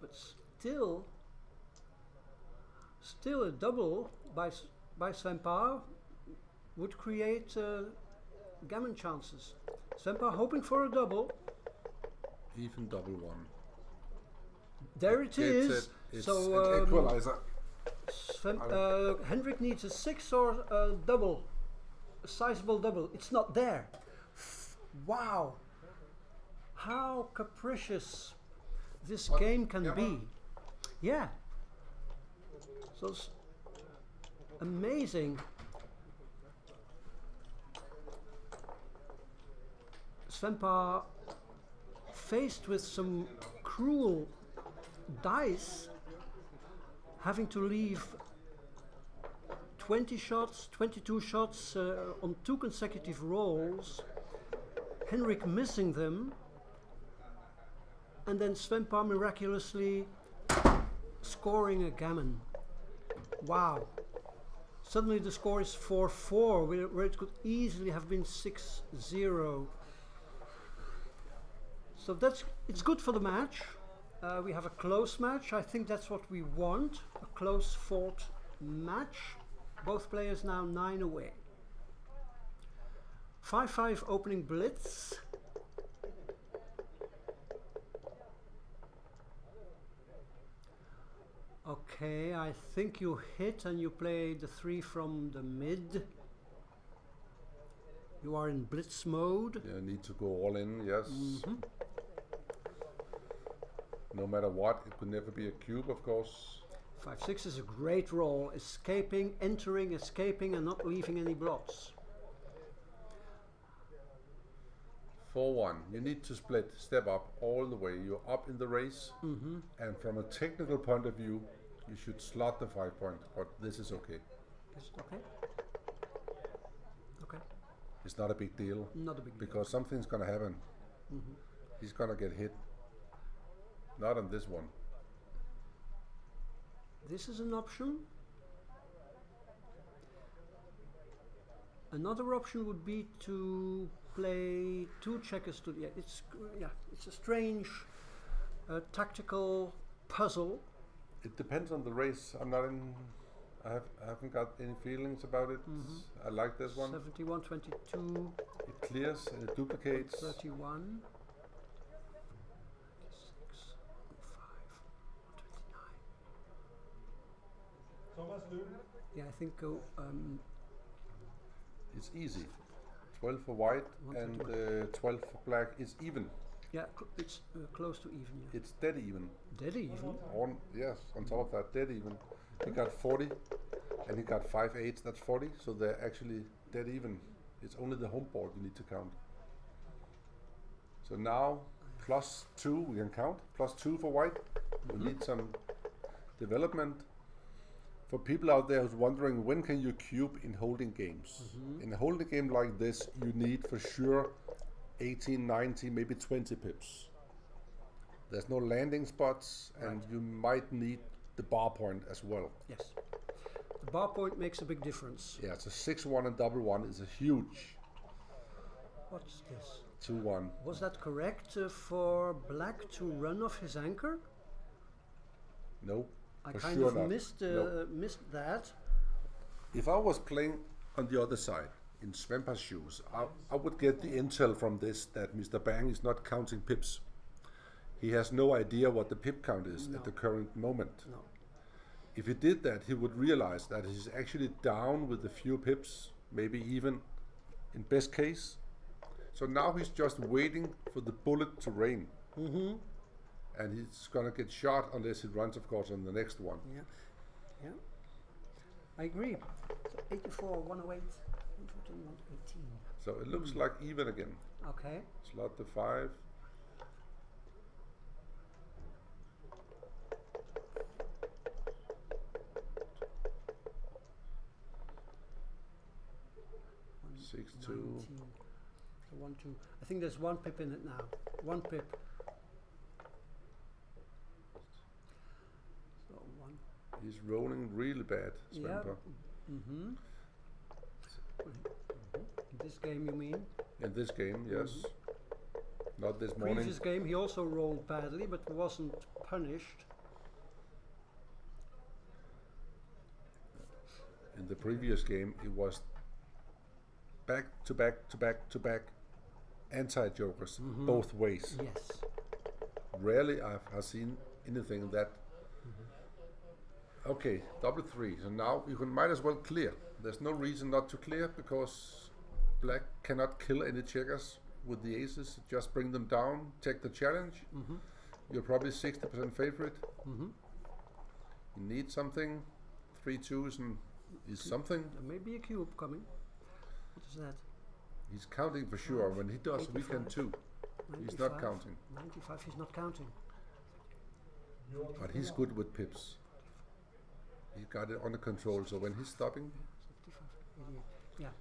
But still a double by Sven-Pa would create gammon chances. Sven-Pa hoping for a double.
Even double 1.
There it is.
It's
so
an equalizer.
Henrik needs a 6 or a double, a sizable double. It's not there. Wow, how capricious this game can be. Yeah, so it's amazing. Sven-Pa faced with some cruel dice, having to leave 20 shots, 22 shots on 2 consecutive rolls, Henrik missing them, and then Sven-Pa miraculously scoring a gammon. Wow. Suddenly the score is 4-4, where it could easily have been 6-0. So it's good for the match. We have a close match. I think that's what we want. A close fought match. Both players now 9 away. 5-5 opening blitz. Okay, I think you hit and you play the 3 from the mid. You are in blitz mode.
You need to go all in, yes. No matter what, it could never be a cube, of course.
5-6 is a great roll. Escaping, entering, escaping, and not leaving any blots.
4-1. You need to split, step up all the way. You're up in the race, and from a technical point of view, you should slot the 5 point. But this is okay.
Is it okay? Okay.
It's not a big deal.
Not a big deal.
Because something's gonna happen. He's gonna get hit. Not on this one.
This is an option. Another option would be to play 2 checkers to the it's a strange tactical puzzle.
It depends on the race. I'm not in. I haven't got any feelings about it. I like this one.
71-22.
It clears and it duplicates.
31. 26, yeah, I think go.
It's easy. 12 for white and 12 for black is even.
Yeah, it's close to even. Yeah.
It's dead even.
Dead even?
Yes, on top of that, dead even. He got 40 and he got 5 8s, that's 40, so they're actually dead even. It's only the home board you need to count. So now, +2 we can count, +2 for white. We need some development. For people out there who's wondering, when can you cube in holding games? In a holding game like this, you need for sure 18, 19, maybe 20 pips. There's no landing spots, and you might need the bar point as well.
Yes. The bar point makes a big difference.
Yeah, so 6-1 and double 1 is a huge.
What's this?
2-1.
Was that correct for black to run off his anchor?
No.
I
for
kind
sure
of
not.
missed that.
If I was playing on the other side, in Svemper's shoes, I would get the intel from this that Mr. Bang is not counting pips. He has no idea what the pip count is at the current moment.
No.
If he did that, he would realize that he's actually down with a few pips, maybe even in best case. So now he's just waiting for the bullet to rain. And he's gonna get shot unless he runs, of course, on the next one.
Yeah, yeah. I agree. So 84, 108, 114, 118.
So it looks like even again.
Okay.
Slot the 5. Six, 2.
19. So 1, 2. I think there's 1 pip in it now. 1 pip. So 1.
He's rolling really bad, Svemper.
In this game, you mean?
In this game, yes. Not this morning.
Previous game, he also rolled badly, but wasn't punished.
In the previous game, it was back to back to back to back anti-jokers both ways.
Yes.
Rarely I've seen anything that. Okay, double 3. So now you might as well clear. There's no reason not to clear because black cannot kill any checkers with the aces. Just bring them down, take the challenge. You're probably 60% favorite. You need something. 3 2s and is something.
There may be a cube coming. What is that?
He's counting for sure. When he does, we can too. He's not counting.
95, he's not counting.
But he's good with pips. He got it under control, so when he's stopping...
55, 88. Yeah.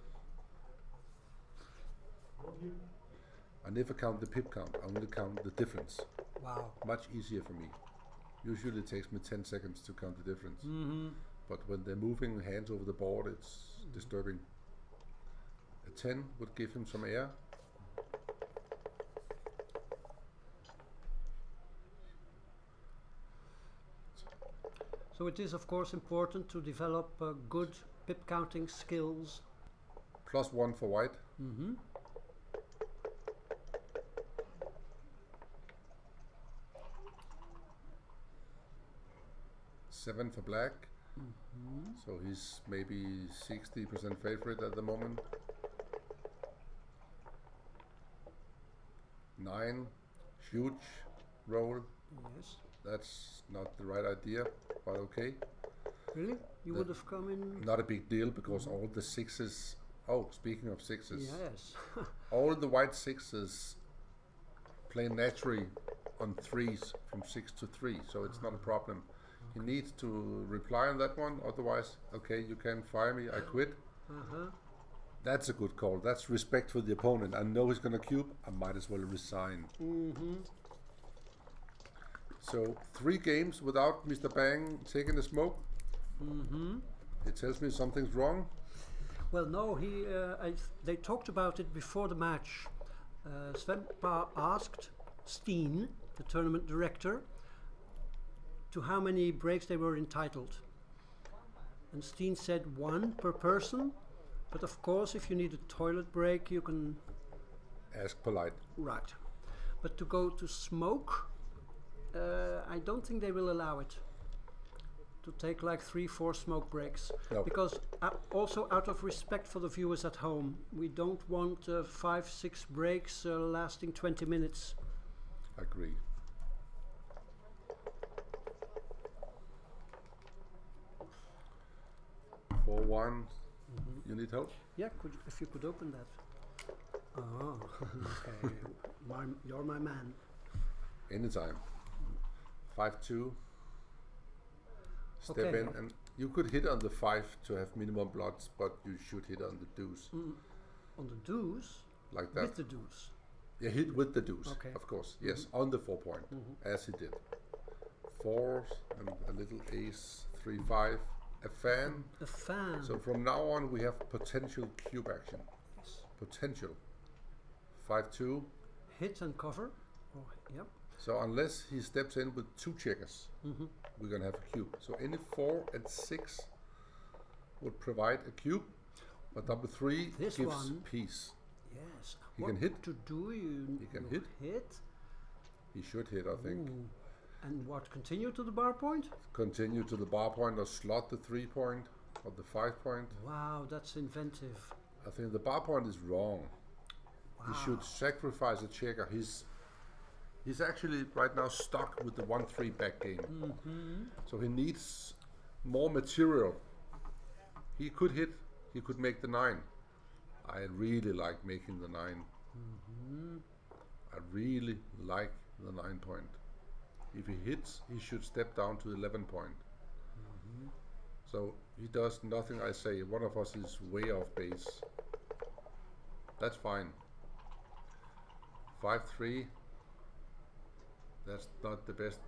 I never count the pip count, I only count the difference.
Wow.
Much easier for me. Usually it takes me 10 seconds to count the difference. But when they're moving hands over the board, it's disturbing. A 10 would give him some air.
So it is of course important to develop good pip counting skills.
+1 for white.
Mm-hmm.
Seven for black.
Mm-hmm.
So he's maybe 60% favorite at the moment. 9, huge roll.
Yes.
That's not the right idea, but okay.
Really? You would have come in?
Not a big deal because all the sixes. Oh, speaking of sixes,
Yes.
all the white sixes play naturally on 3s from 6 to 3, so it's not a problem. He needs to reply on that one, otherwise, okay, you can fire me, I quit. That's a good call. That's respect for the opponent. I know he's gonna cube, I might as well resign. So 3 games without Mr. Bang taking the smoke. It tells me something's wrong.
Well, no, they talked about it before the match. Sven asked Steen, the tournament director, to how many breaks they were entitled. And Steen said 1 per person, but of course if you need a toilet break you can...
Ask polite.
Right. But to go to smoke, I don't think they will allow it. To take like 3-4 smoke breaks.
No.
Because also out of respect for the viewers at home, we don't want 5-6 breaks lasting 20 minutes.
Agree. For 1, you need help?
Yeah, if you could open that. Oh, okay. You're my man.
Anytime. 5-2. Step
Okay.
in, and you could hit on the 5 to have minimum blots, but you should hit on the deuce.
On the deuce?
Like that.
With the deuce?
Yeah, hit with the deuce,
Okay.
of course. Yes, on the 4 point, as he did. 4s and a little ace, 3-5, a fan.
A fan.
So from now on we have potential cube action.
Yes.
Potential. 5-2.
Hit and cover. Oh, yep.
So unless he steps in with 2 checkers, we're gonna have a cube. So any 4 and 6 would provide a cube, but number 3
This
gives
one.
peace.
Yes.
He
What
can hit.
to do?
He can hit.
Hit.
He should hit, I think.
Ooh. And what? Continue to the bar point?
Continue to the bar point or slot the 3 point or the 5 point.
Wow, that's inventive.
I think the bar point is wrong.
Wow.
He should sacrifice a checker. He's actually right now stuck with the 1-3 back game. So he needs more material. He could hit, he could make the 9. I really like making the 9. I really like the 9 point. If he hits, he should step down to 11 point. So he does nothing I say. One of us is way off base. That's fine. 5-3. That's not the best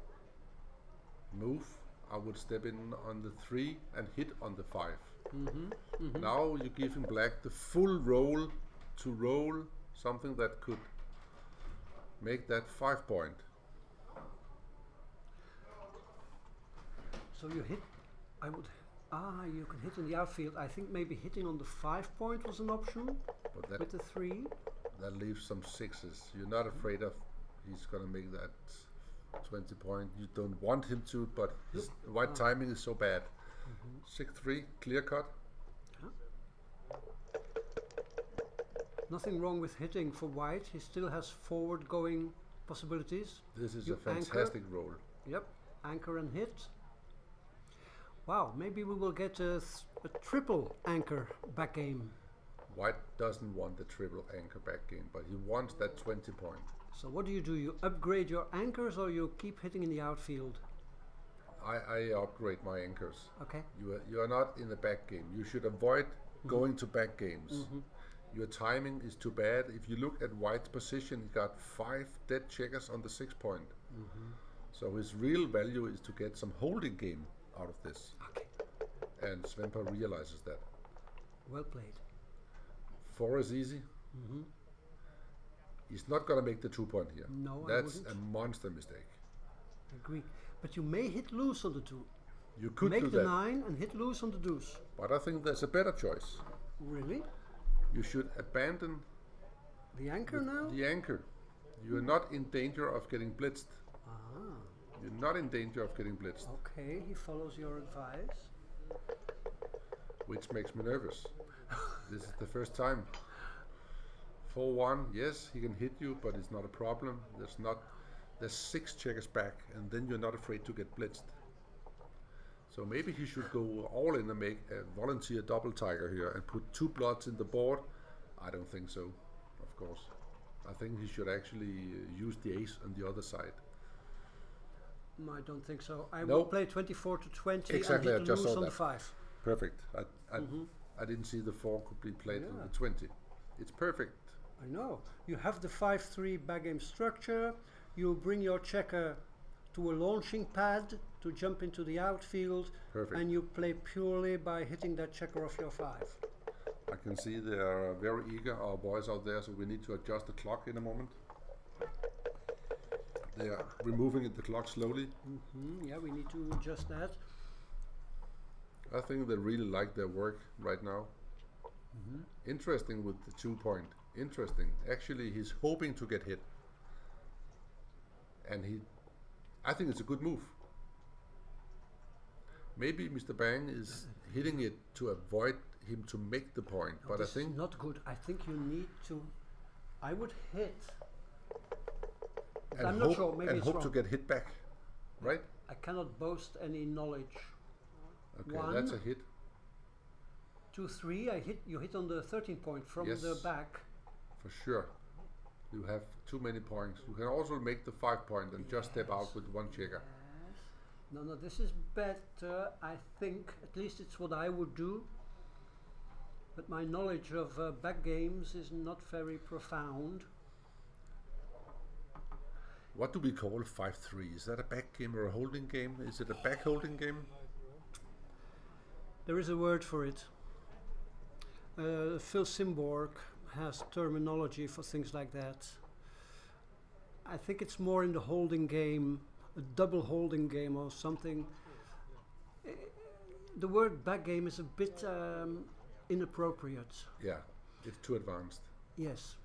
move. I would step in on the 3 and hit on the 5. Now you give him black the full roll to roll something that could make that 5 point.
So you hit, you can hit in the outfield. I think maybe hitting on the 5 point was an option
But that,
with the 3.
that leaves some 6s. You're not afraid of he's gonna make that 20 point. You don't want him to, but his white timing is so bad. 6-3, clear cut.
Nothing wrong with hitting for white. He still has forward going possibilities.
This is
You
a fantastic roll.
Yep, anchor and hit. Wow, maybe we will get a triple anchor back game.
White doesn't want the triple anchor back game, but he wants that 20 point.
So what do? You upgrade your anchors or you keep hitting in the outfield?
I upgrade my anchors.
Okay.
You are not in the back game. You should avoid going to back games. Your timing is too bad. If you look at White's position, he got 5 dead checkers on the 6 point. So his real value is to get some holding game out of this.
Okay.
And Sven-Olav realizes that.
Well played.
4 is easy. He's not gonna make the 2 point here.
No, I
That's
wouldn't.
a monster mistake.
Agree. But you may hit loose on the 2.
You could
make
do
the
that.
9 and hit loose on the deuce.
But I think there's a better choice.
Really?
You should abandon
The anchor now?
the anchor. You are not in danger of getting blitzed.
Ah,
You're not in danger of getting blitzed,
okay, he follows your advice.
which makes me nervous. This is the first time. 4-1, yes, he can hit you, but it's not a problem. There's 6 checkers back, and then you're not afraid to get blitzed. So maybe he should go all in and make a volunteer double tiger here and put 2 bloods in the board. I don't think so, of course. I think he should actually use the ace on the other side.
I don't think so. I
No.
will play 24 to 20
Exactly, I
and hit
just
loose
saw
on the
that.
5.
Perfect. I didn't see the 4 could be played on
Yeah.
the 20. It's perfect.
I know. You have the 5-3 backgame structure. You bring your checker to a launching pad to jump into the outfield.
Perfect.
And you play purely by hitting that checker off your 5.
I can see they are very eager, our boys out there, so we need to adjust the clock in a moment. They are removing the clock slowly.
Yeah, we need to adjust that.
I think they really like their work right now. Interesting with the 2 point. Interesting. Actually, he's hoping to get hit. And I think it's a good move. Maybe Mr. Bang is hitting it to avoid him to make the point,
No,
but I
this
think
is not good. I think you need to. I would hit.
and
I'm
hope,
not sure. Maybe
and
it's
hope
wrong.
to get hit back, right?
I cannot boast any knowledge.
Okay,
1,
that's a hit.
2, 3. You hit on the 13 point from
Yes.
the back.
For sure. You have too many points. You can also make the 5 point and just step out with 1 checker.
No, this is better. I think at least it's what I would do. But my knowledge of back games is not very profound.
What do we call 5-3? Is that a back game or a holding game? Is it a back holding game?
There is a word for it. Phil Simborg has terminology for things like that. I think it's more in the holding game, a double holding game or something. The word back game is a bit inappropriate.
Yeah, it's too advanced.
Yes.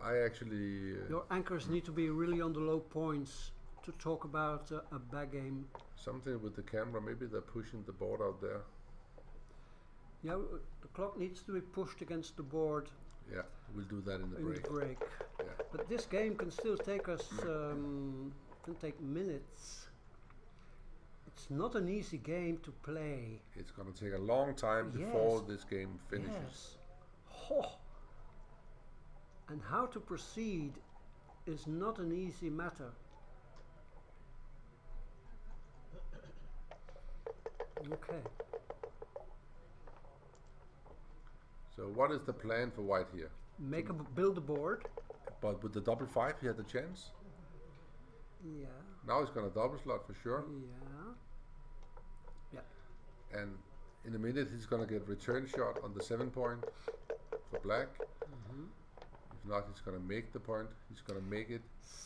I actually...
Your anchors need to be really on the low points to talk about a back game.
something with the camera, maybe they're pushing the board out there.
Yeah, the clock needs to be pushed against the board
Yeah, we'll do that in the
in
break.
the break.
Yeah.
But this game can still take us, can take minutes. It's not an easy game to play.
It's going to take a long time before
Yes.
this game finishes.
Yes. Oh. And how to proceed is not an easy matter. Okay.
So what is the plan for white here?
Build a board.
But with the double 5 he had a chance.
Yeah.
Now he's going to double slot for sure.
Yeah.
And in a minute he's going to get return shot on the 7 point for black. If not, he's going to make the point. He's going to make it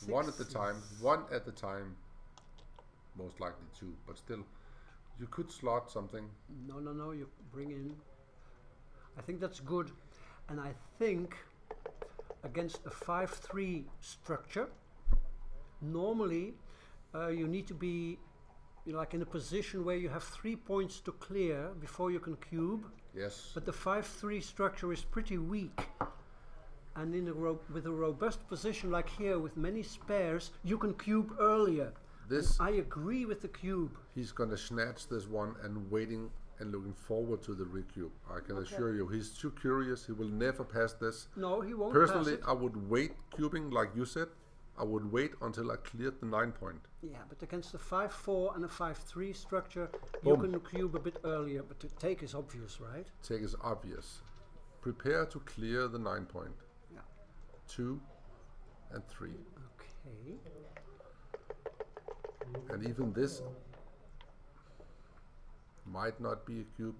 one at the time. One at the time. Most likely 2, but still. You could slot something.
No, you bring in. I think that's good. And I think against a 5-3 structure, normally you need to be like in a position where you have 3 points to clear before you can cube.
Yes.
But the 5-3 structure is pretty weak. And in with a robust position like here with many spares, you can cube earlier.
This
I agree with the cube.
he's going to snatch this one and waiting and looking forward to the recube. I can assure you, he's too curious. He will never pass this.
No, he won't
Personally,
pass it.
I would wait cubing like you said. I would wait until I cleared the 9 point.
Yeah, but against a 5-4 and a 5-3 structure,
Boom.
you can cube a bit earlier, but the take is obvious, right?
Take is obvious. Prepare to clear the 9 point.
Yeah.
2 and 3.
Okay.
And even this might not be a cube.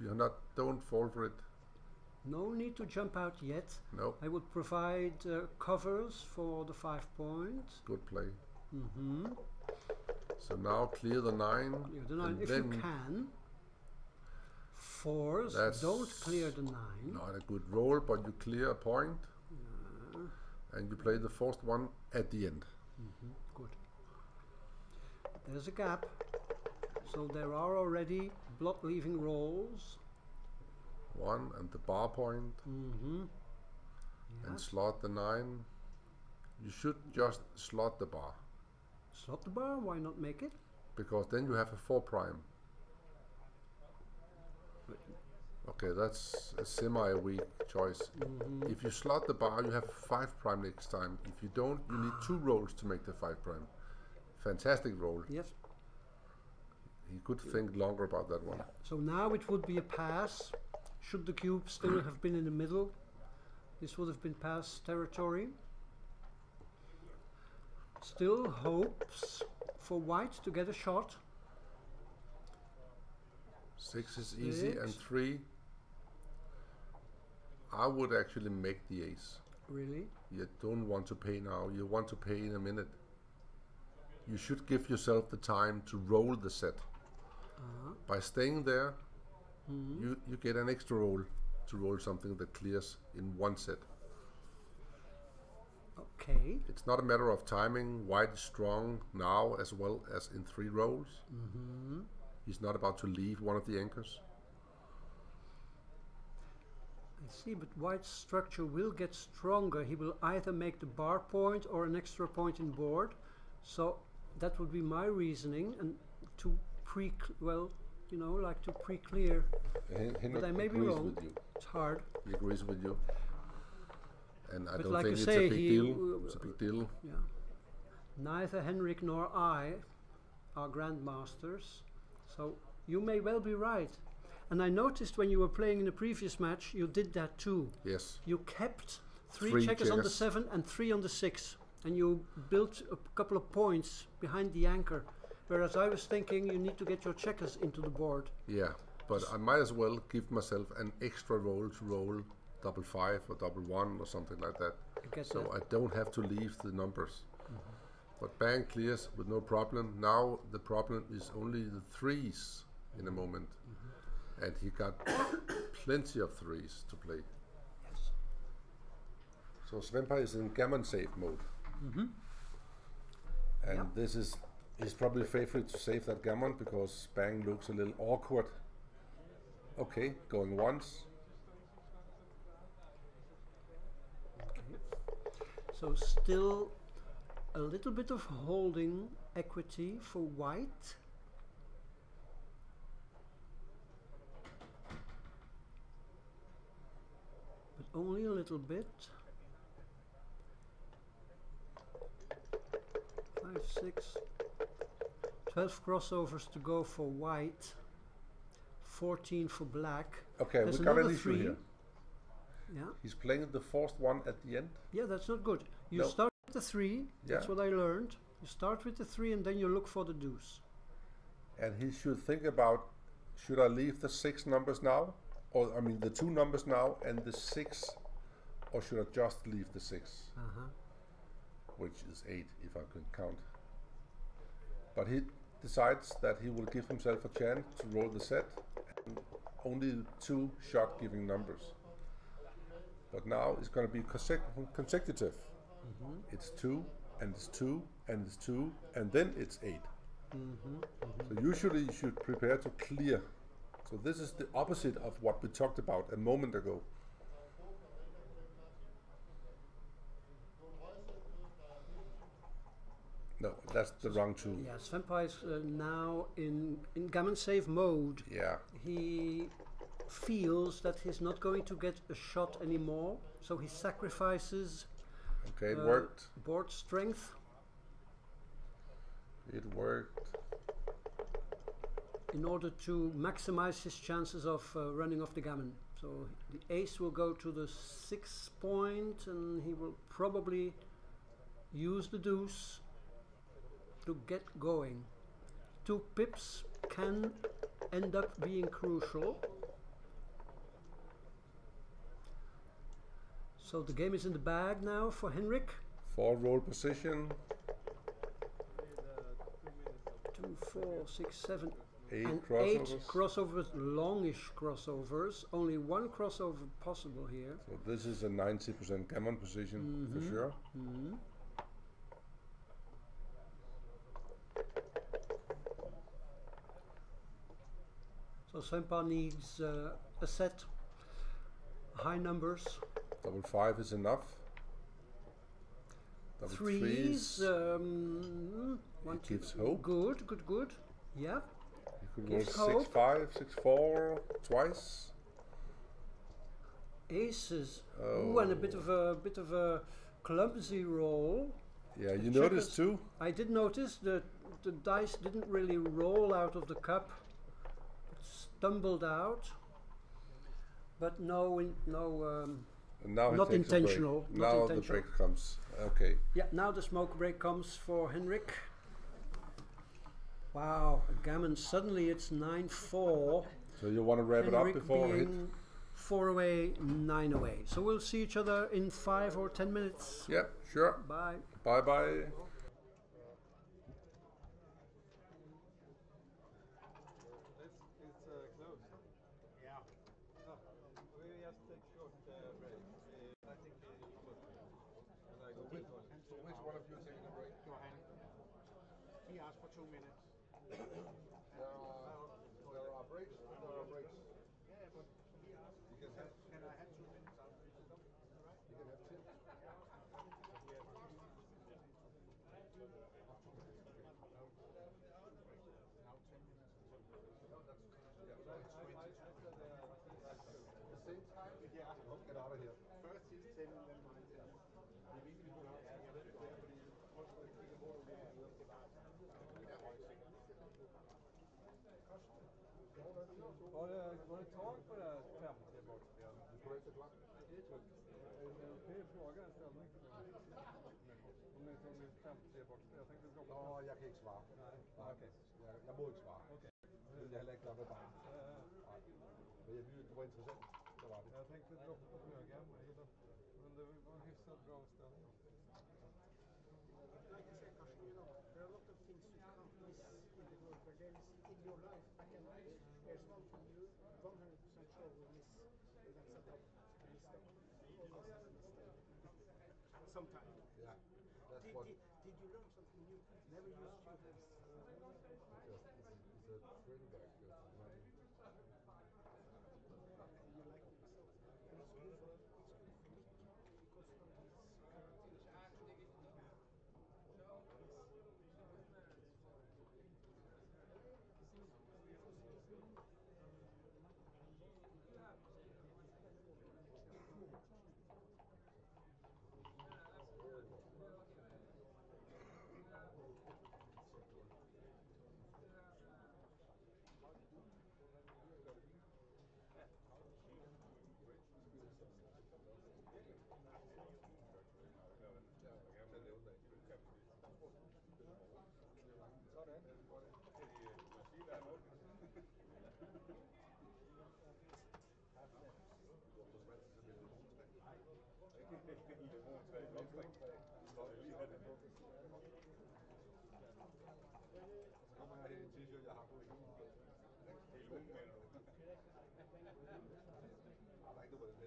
Don't fall for it.
No need to jump out yet.
No.
I would provide covers for the 5 points.
Good play. So now clear the 9.
Clear the 9
and
if
then
you can. 4s,
that's
don't clear the 9.
not a good roll, but you clear a point. And you play the first one at the end.
Good. There's a gap. So there are already block leaving rolls.
1 and the bar point. And slot the 9. You should just slot the bar.
Slot the bar, why not make it?
Because then you have a 4 prime. Okay, that's a semi-weak choice. If you slot the bar, you have 5 prime next time. If you don't, you need 2 rolls to make the 5 prime. Fantastic roll.
Yes.
He could think longer about that one.
So now it would be a pass. Should the cube still have been in the middle, this would have been pass territory. Still hopes for white to get a shot.
6 is easy, and 3. I would actually make the ace.
Really?
You don't want to pay now, you want to pay in a minute. You should give yourself the time to roll the set. By staying there, you get an extra roll to roll something that clears in 1 set.
Okay.
It's not a matter of timing. White is strong now as well as in 3 rolls. He's not about to leave one of the anchors.
I see, but white's structure will get stronger. He will either make the bar point or an extra point in board. So that would be my reasoning, and to to pre-clear. But I may be wrong.
With you.
It's hard.
He agrees with you. And I
But
don't
like
think
you
it's
say,
a big deal. It's a big deal.
Yeah. Neither Henrik nor I are grandmasters, so you may well be right. And I noticed when you were playing in the previous match, you did that too.
Yes.
You kept 3 checkers on the 7 and 3 on the 6, and you built a couple of points behind the anchor. Whereas I was thinking you need to get your checkers into the board.
Yeah, but I might as well give myself an extra roll to roll double 5 or double 1 or something like that. So I don't have to leave the numbers. But bang clears with no problem. Now the problem is only the 3s in a moment. And he got plenty of 3s to play.
Yes.
So Sven-Olav is in gammon save mode. And this is his probably favorite to save that gammon because bang looks a little awkward. Okay, going once.
Okay. So still a little bit of holding equity for white. But only a little bit. 5, 6, 12 crossovers to go for white, 14 for black.
Okay,
There's
we got an
another
issue
3.
here.
Yeah.
He's playing the first one at the end.
Yeah, that's not good. You
No.
start with the 3, that's
Yeah.
what I learned. You start with the 3 and then you look for the deuce.
And he should think about, should I leave the 6 numbers now? Or, I mean, the 2 numbers now and the 6? Or should I just leave the 6? Which is 8 if I can count. But he decides that he will give himself a chance to roll the set, and only 2 shot giving numbers. But now it's going to be consecutive. It's 2 and it's 2 and it's 2 and then it's 8. So usually you should prepare to clear. So this is the opposite of what we talked about a moment ago. No, that's the wrong tool.
Yeah, Sven-Olav is now in gammon save mode.
Yeah.
He feels that he's not going to get a shot anymore, so he sacrifices
Okay, it worked.
board strength.
It worked.
In order to maximize his chances of running off the gammon. So the ace will go to the 6 point and he will probably use the deuce to get going. 2 pips can end up being crucial. So the game is in the bag now for Henrik.
4 roll position.
2 2, 4, 6, 7,
8
and
crossovers.
8 crossovers, longish crossovers. Only one crossover possible here.
So this is a 90% gammon position for sure.
So Sven-Olav needs a set, high numbers.
Double 5 is enough. Double
Threes, one, two,
gives hope.
Good, good, good. Yeah.
You could
Gives
go
hope.
6-5, 6-4 twice.
Aces. Ooh, and a bit of a clumsy roll.
Yeah, you
Checkers.
noticed too.
I did notice that the dice didn't really roll out of the cup. It stumbled out. But no,
And now he
not
takes a break.
intentional. Not
Now
intentional.
the break comes. Okay.
Yeah, now the smoke break comes for Henrik. Wow, gammon. Suddenly it's 9-4.
So you want to wrap it up
Henrik
before hit?
being 4 away, 9 away. So we'll see each other in 5 or 10 minutes.
Yep, sure.
Bye.
Bye bye.
Which one of you taking a break?
Johan. He asked for 2 minutes.
There are breaks. There are breaks.
Yeah, but he asked.
You can have.
Can I have 2 minutes after this? Alright?
You can have 10.
Now 10 minutes.
The same time?
Yeah.
Let's get out of here.
First his 10 and then mine 10.
Var det tag på det här 50 bortspel?
Du får inte klart.
Det är frågan ställning. Om det är 50 bortspel. Jag tänkte droppa.
Nå, jeg kan ikke svare.
Nej. Okej.
Jeg må ikke svare.
Okej.
Det vil jeg heller ikke gøre med barn. Nej. Men jeg synes, det var interessant. Det var det.
Jag tänkte droppa på högen. Men det var en hyfsat bra ställning.
Like I said, Carsten, you know, there are a lot of things you can't miss in the world, but there is in your life, I can there's one thing you 100% sure will miss when that's a top mistake. You always have a mistake. Sometime.
Yeah. That's what.
Did you learn something new? Never use two hands.
Just, it's a training back.
You like it yourself. And it's good for quick because sometimes
Så kommer jeg her i en t-shirt, jeg har på i julen. Der er ikke noget på den der.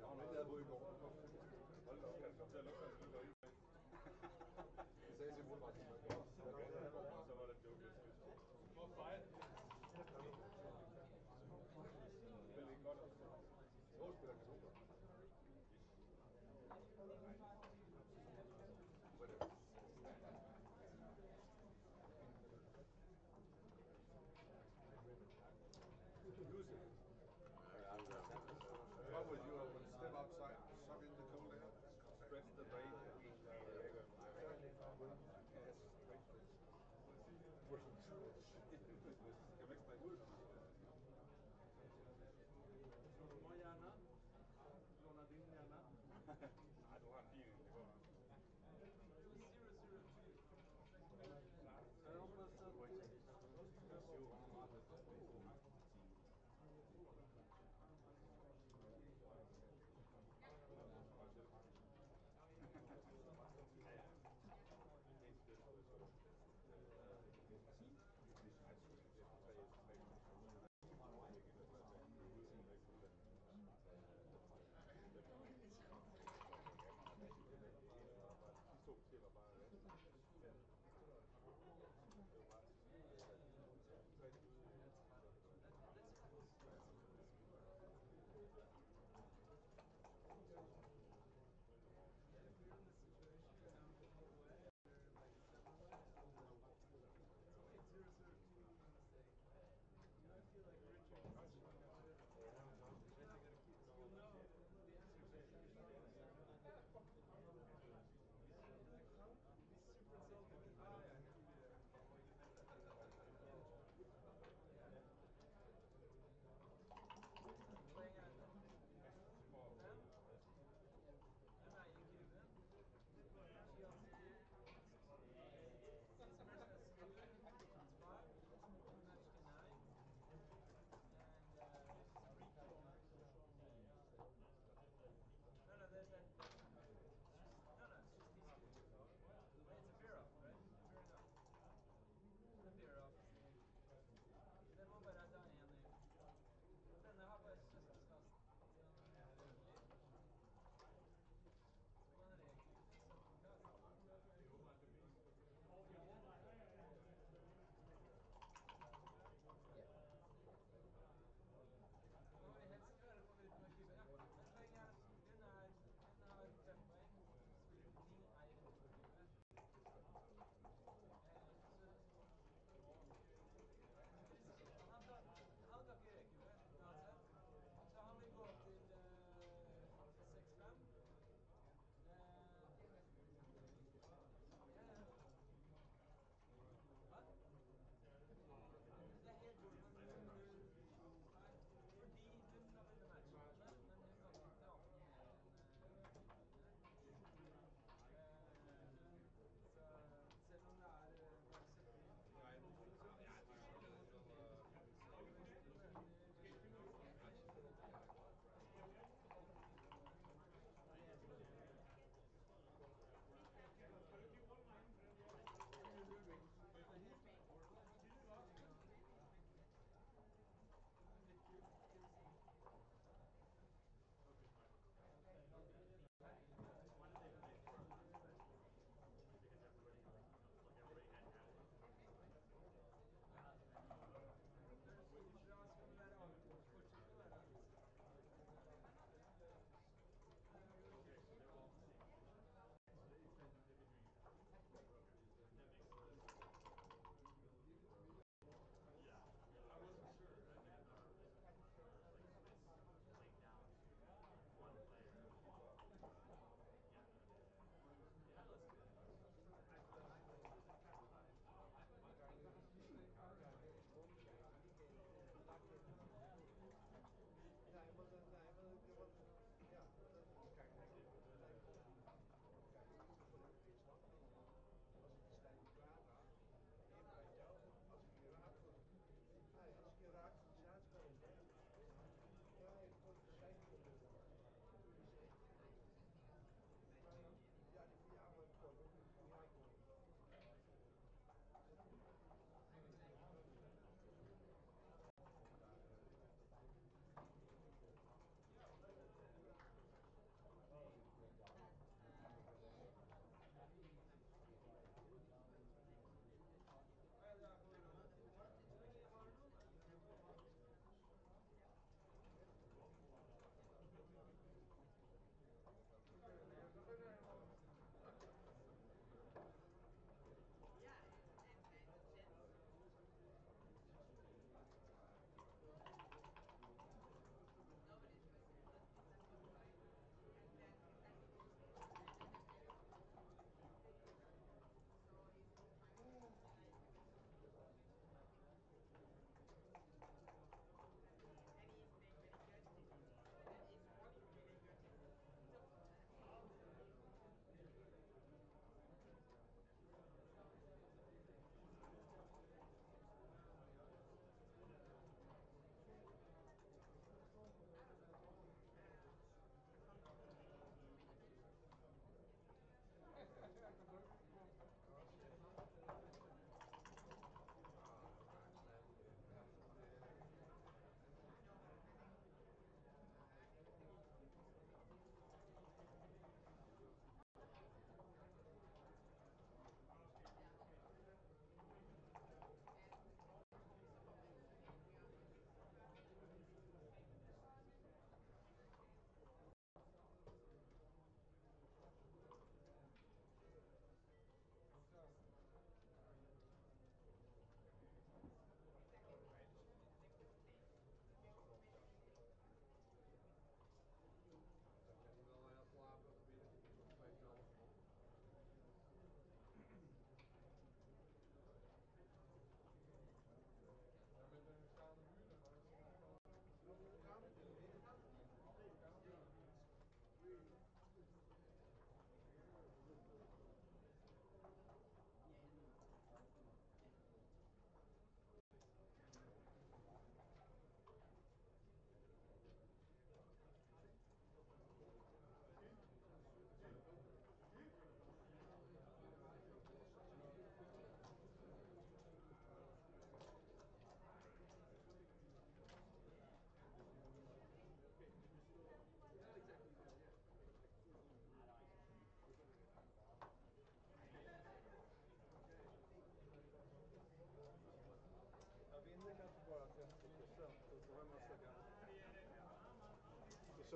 Jeg havde på i går. Hold da op, kan det komme til at lugte lidt derude. Jeg sagde til mor, at så var det joke. Hvor fejl? Spiller ikke godt. Jo, spiller kartofler. How would you step outside, suck in the cold air, stretch the brain?
Må gärna. Låna din gärna.
Nej, du har en fin, det går.
Jag hoppas att...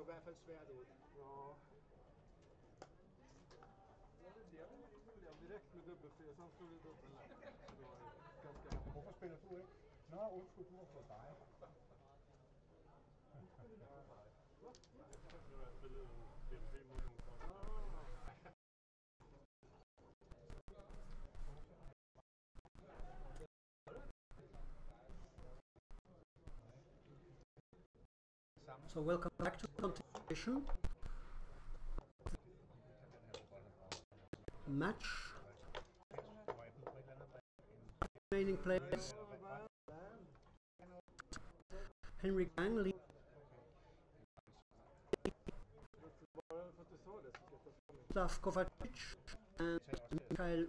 så i hvert fald svært ud.
Ja, det er direkt med dubbelfri, så står det dubbel. Så det var ganska hemskt.
Hvorfor spiller du ikke? Nå, undskyld, du har fået dig.
So welcome back to continuation. Match. Remaining players. Henrik leads Sven-Olav and Mikhail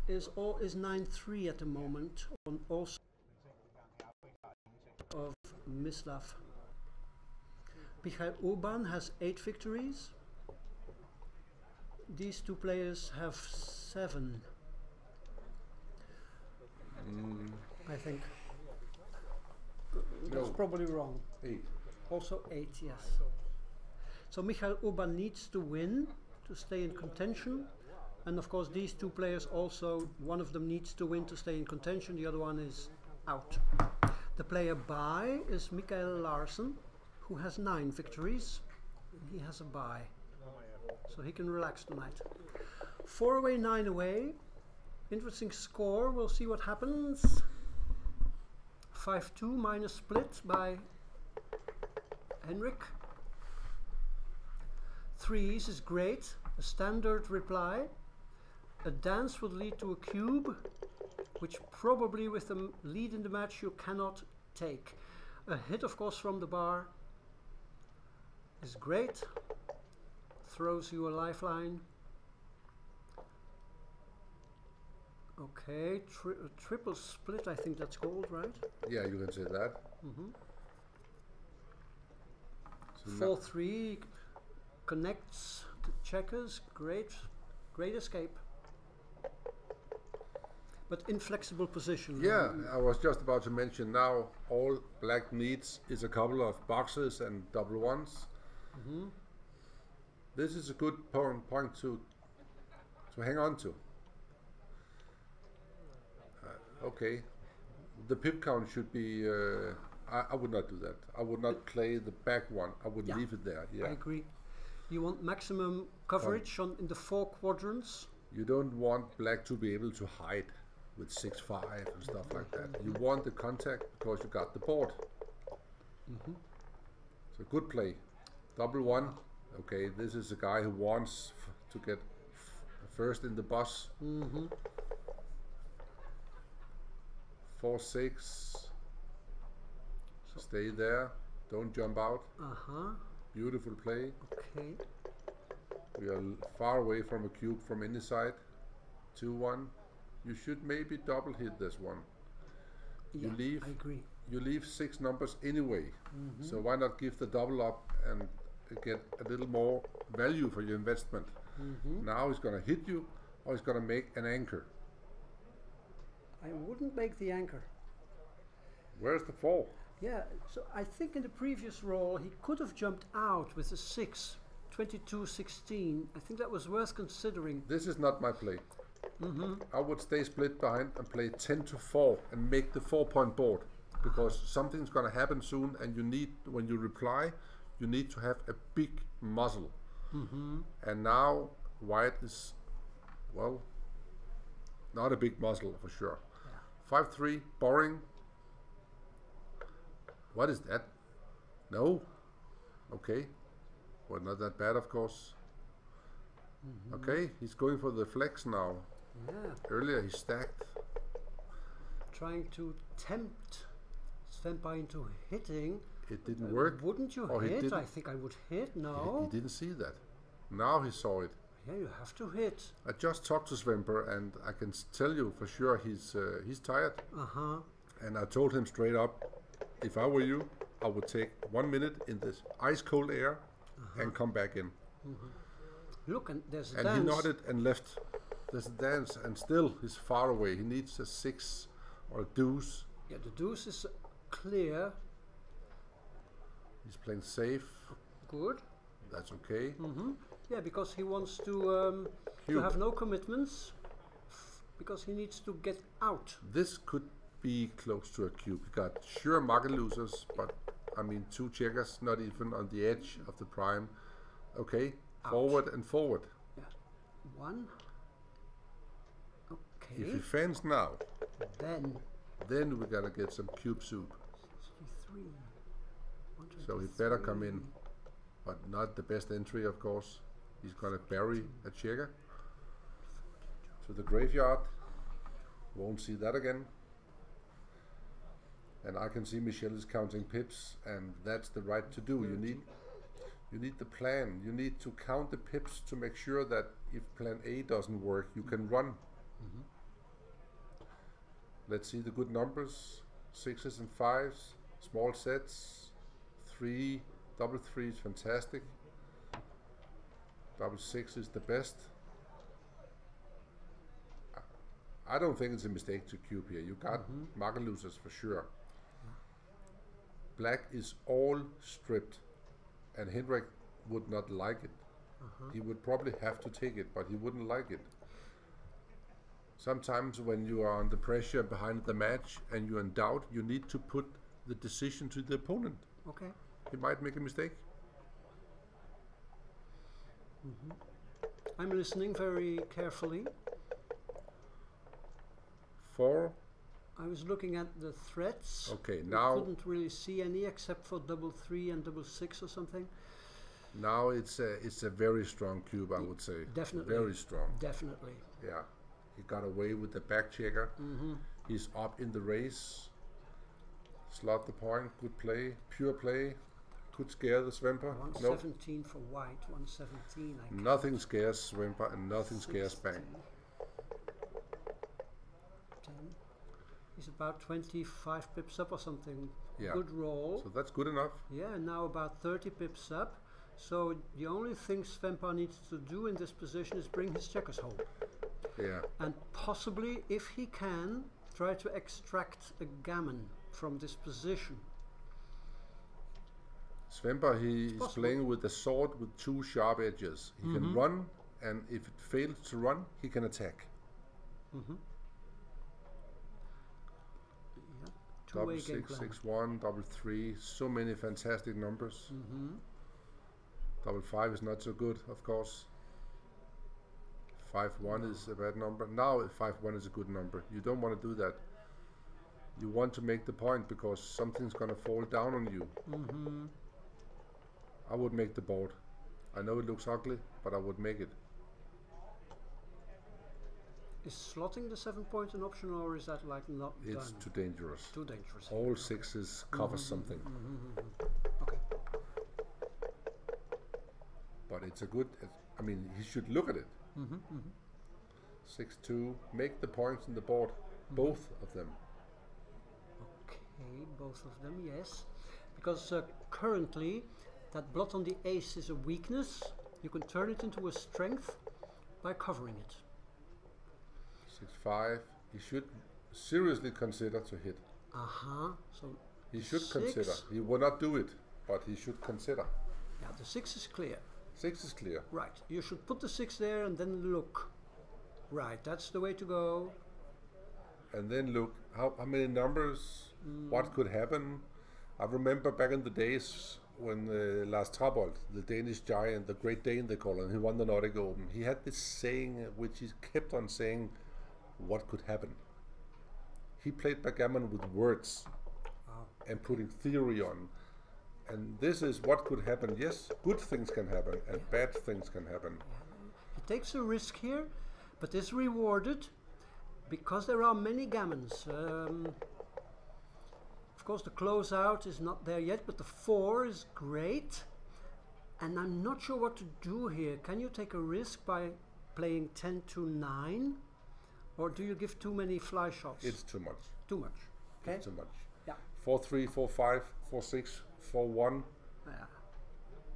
is 9-3 at the moment on also of Mislav. Mikhail Urban has 8 victories. These two players have 7. I think. That's probably wrong.
8.
Also 8, yes. So Mikhail Urban needs to win to stay in contention. And of course these two players also, one of them needs to win to stay in contention, the other one is out. The player by is Mikael Larsen, who has 9 victories. He has a bye, so he can relax tonight. 4 away, 9 away. Interesting score, we'll see what happens. 5-2 minus split by Henrik. 3s is great, a standard reply. A dance would lead to a cube, which probably with the lead in the match you cannot take. A hit of course from the bar is great, throws you a lifeline. Okay, triple split, I think that's called, right?
Yeah, you can say that.
So 4-3 connects the checkers, great escape. But inflexible position.
Yeah, I was just about to mention now all black needs is a couple of boxes and double ones. This is a good point to hang on to. Okay, the pip count should be, I would not do that. I would not play the back one, I would leave it there. Yeah,
I agree. You want maximum coverage in the 4 quadrants.
You don't want black to be able to hide with 6-5 and stuff like that. You want the contact because you got the board. So good play. Double one. Okay, this is a guy who wants to get first in the bus. 4-6. Stay there. Don't jump out. Beautiful play.
Okay.
We are far away from a cube from any side. 2-1. You should maybe double hit this one.
Yeah, I agree.
You leave 6 numbers anyway. So why not give the double up and get a little more value for your investment? Now he's gonna hit you or he's gonna make an anchor.
I wouldn't make the anchor.
Where's the 4?
Yeah, so I think in the previous roll he could have jumped out with a 6, 22-16. I think that was worth considering.
This is not my play. I would stay split behind and play 10-4 and make the 4-point board, because something's gonna happen soon and you need, when you reply, you need to have a big muzzle. And now white is, well, not a big muzzle for sure. 5-3, boring. What is that? No. Okay. Well, not that bad, of course. Okay, he's going for the flex now. Earlier he stacked.
Trying to tempt Sven into hitting.
It didn't work.
Wouldn't you hit? I think I would hit. No.
He didn't see that. Now he saw it.
Yeah, you have to hit.
I just talked to Svemper and I can tell you for sure he's tired. And I told him straight up, if I were you, I would take 1 minute in this ice cold air and come back in.
Look, and there's a
and
dance.
He nodded and left. There's a dance and still he's far away. He needs a 6 or a deuce.
Yeah, the deuce is clear.
He's playing safe.
Good.
That's okay.
Yeah, because he wants to have no commitments, because he needs to get out.
This could be close to a cube. You got sure market losers, but I mean 2 checkers, not even on the edge of the prime. Okay,
Out.
forward and forward.
Yeah. 1. Okay.
If he fans now,
Then
we're gonna get some cube soup.
63.
So he better come in, but not the best entry, of course. He's gonna bury a checker to the graveyard. Won't see that again. And I can see Michel is counting pips, and that's the right to do. You need the plan. You need to count the pips to make sure that if plan A doesn't work, you can run. Let's see the good numbers. 6s and 5s, small sets. 3, double 3 is fantastic. Double 6 is the best. I don't think it's a mistake to cube here. You got market losers for sure. Black is all stripped, and Henrik would not like it. He would probably have to take it, but he wouldn't like it. Sometimes when you are under pressure behind the match and you're in doubt, you need to put the decision to the opponent.
Okay.
He might make a mistake.
I'm listening very carefully.
4.
I was looking at the threats.
Okay,
I
now
couldn't really see any except for double 3 and double 6 or something.
now it's a very strong cube, I would say.
Definitely.
Very strong.
Definitely.
Yeah. He got away with the back checker. He's up in the race. Slot the point, good play, pure play. Could scare the Svemper.
117 for white, 117. I
Nothing scares Svemper and nothing scares back.
10. He's about 25 pips up or something.
Yeah.
Good roll.
So that's good enough.
Yeah, now about 30 pips up. So the only thing Svemper needs to do in this position is bring his checkers home.
Yeah.
And possibly, if he can, try to extract a gammon from this position.
Svemper, he is
possible.
playing with a sword with 2 sharp edges. He can run, and if it fails to run, he can attack.
Yeah.
Double
Two-way game
6,
plan.
6, 1, double 3, so many fantastic numbers. Double 5 is not so good, of course. 5-1 is a bad number. Now 5-1 is a good number. You don't want to do that. You want to make the point because something's going to fall down on you. I would make the board. I know it looks ugly, but I would make it.
Is slotting the 7-point an option, or is that like not
It's
done?
too dangerous.
Too dangerous.
All 6s cover something.
Okay.
But it's a good, I mean, he should look at it. 6-2, make the points in the board, both of them.
Okay, both of them, yes. Because currently, that blot on the ace is a weakness. You can turn it into a strength by covering it.
6-5, he should seriously consider to hit.
So
He should
6.
consider. He will not do it, but he should consider.
Yeah, the 6 is clear.
6 is clear.
Right, you should put the 6 there and then look. Right, that's the way to go.
And then look, how many numbers, what could happen. I remember back in the days when Lars Trabold, the Danish giant, the Great Dane they call him, he won the Nordic Open. He had this saying, which he kept on saying, what could happen. He played backgammon with words and putting theory on. And this is what could happen. Yes, good things can happen and bad things can happen.
He takes a risk here, but is rewarded because there are many gammons. Of course, the closeout is not there yet, but the 4 is great. And I'm not sure what to do here. Can you take a risk by playing 10 to 9? Or do you give too many fly shots?
It's too much.
Too much. Okay.
It's too much.
Yeah.
4-3, 4-5, 4-6, 4-1.
Yeah.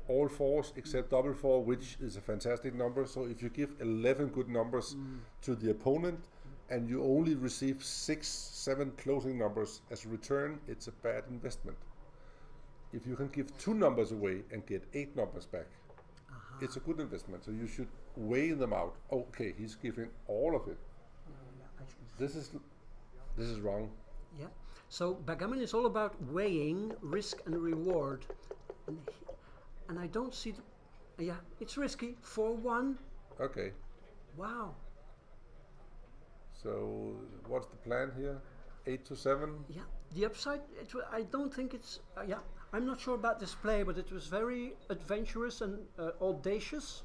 All 4s except double 4, which is a fantastic number. So if you give 11 good numbers to the opponent and you only receive 6, 7 closing numbers as a return, it's a bad investment. if you can give 2 numbers away and get 8 numbers back, it's a good investment. So you should weigh them out. Okay, he's giving all of it. This is wrong.
Yeah. So backgammon is all about weighing risk and reward, and I don't see. Yeah, it's risky. 4-1.
Okay.
Wow.
So what's the plan here? 8 to 7.
Yeah. The upside. I don't think it's. Yeah. I'm not sure about this play, but it was very adventurous and audacious,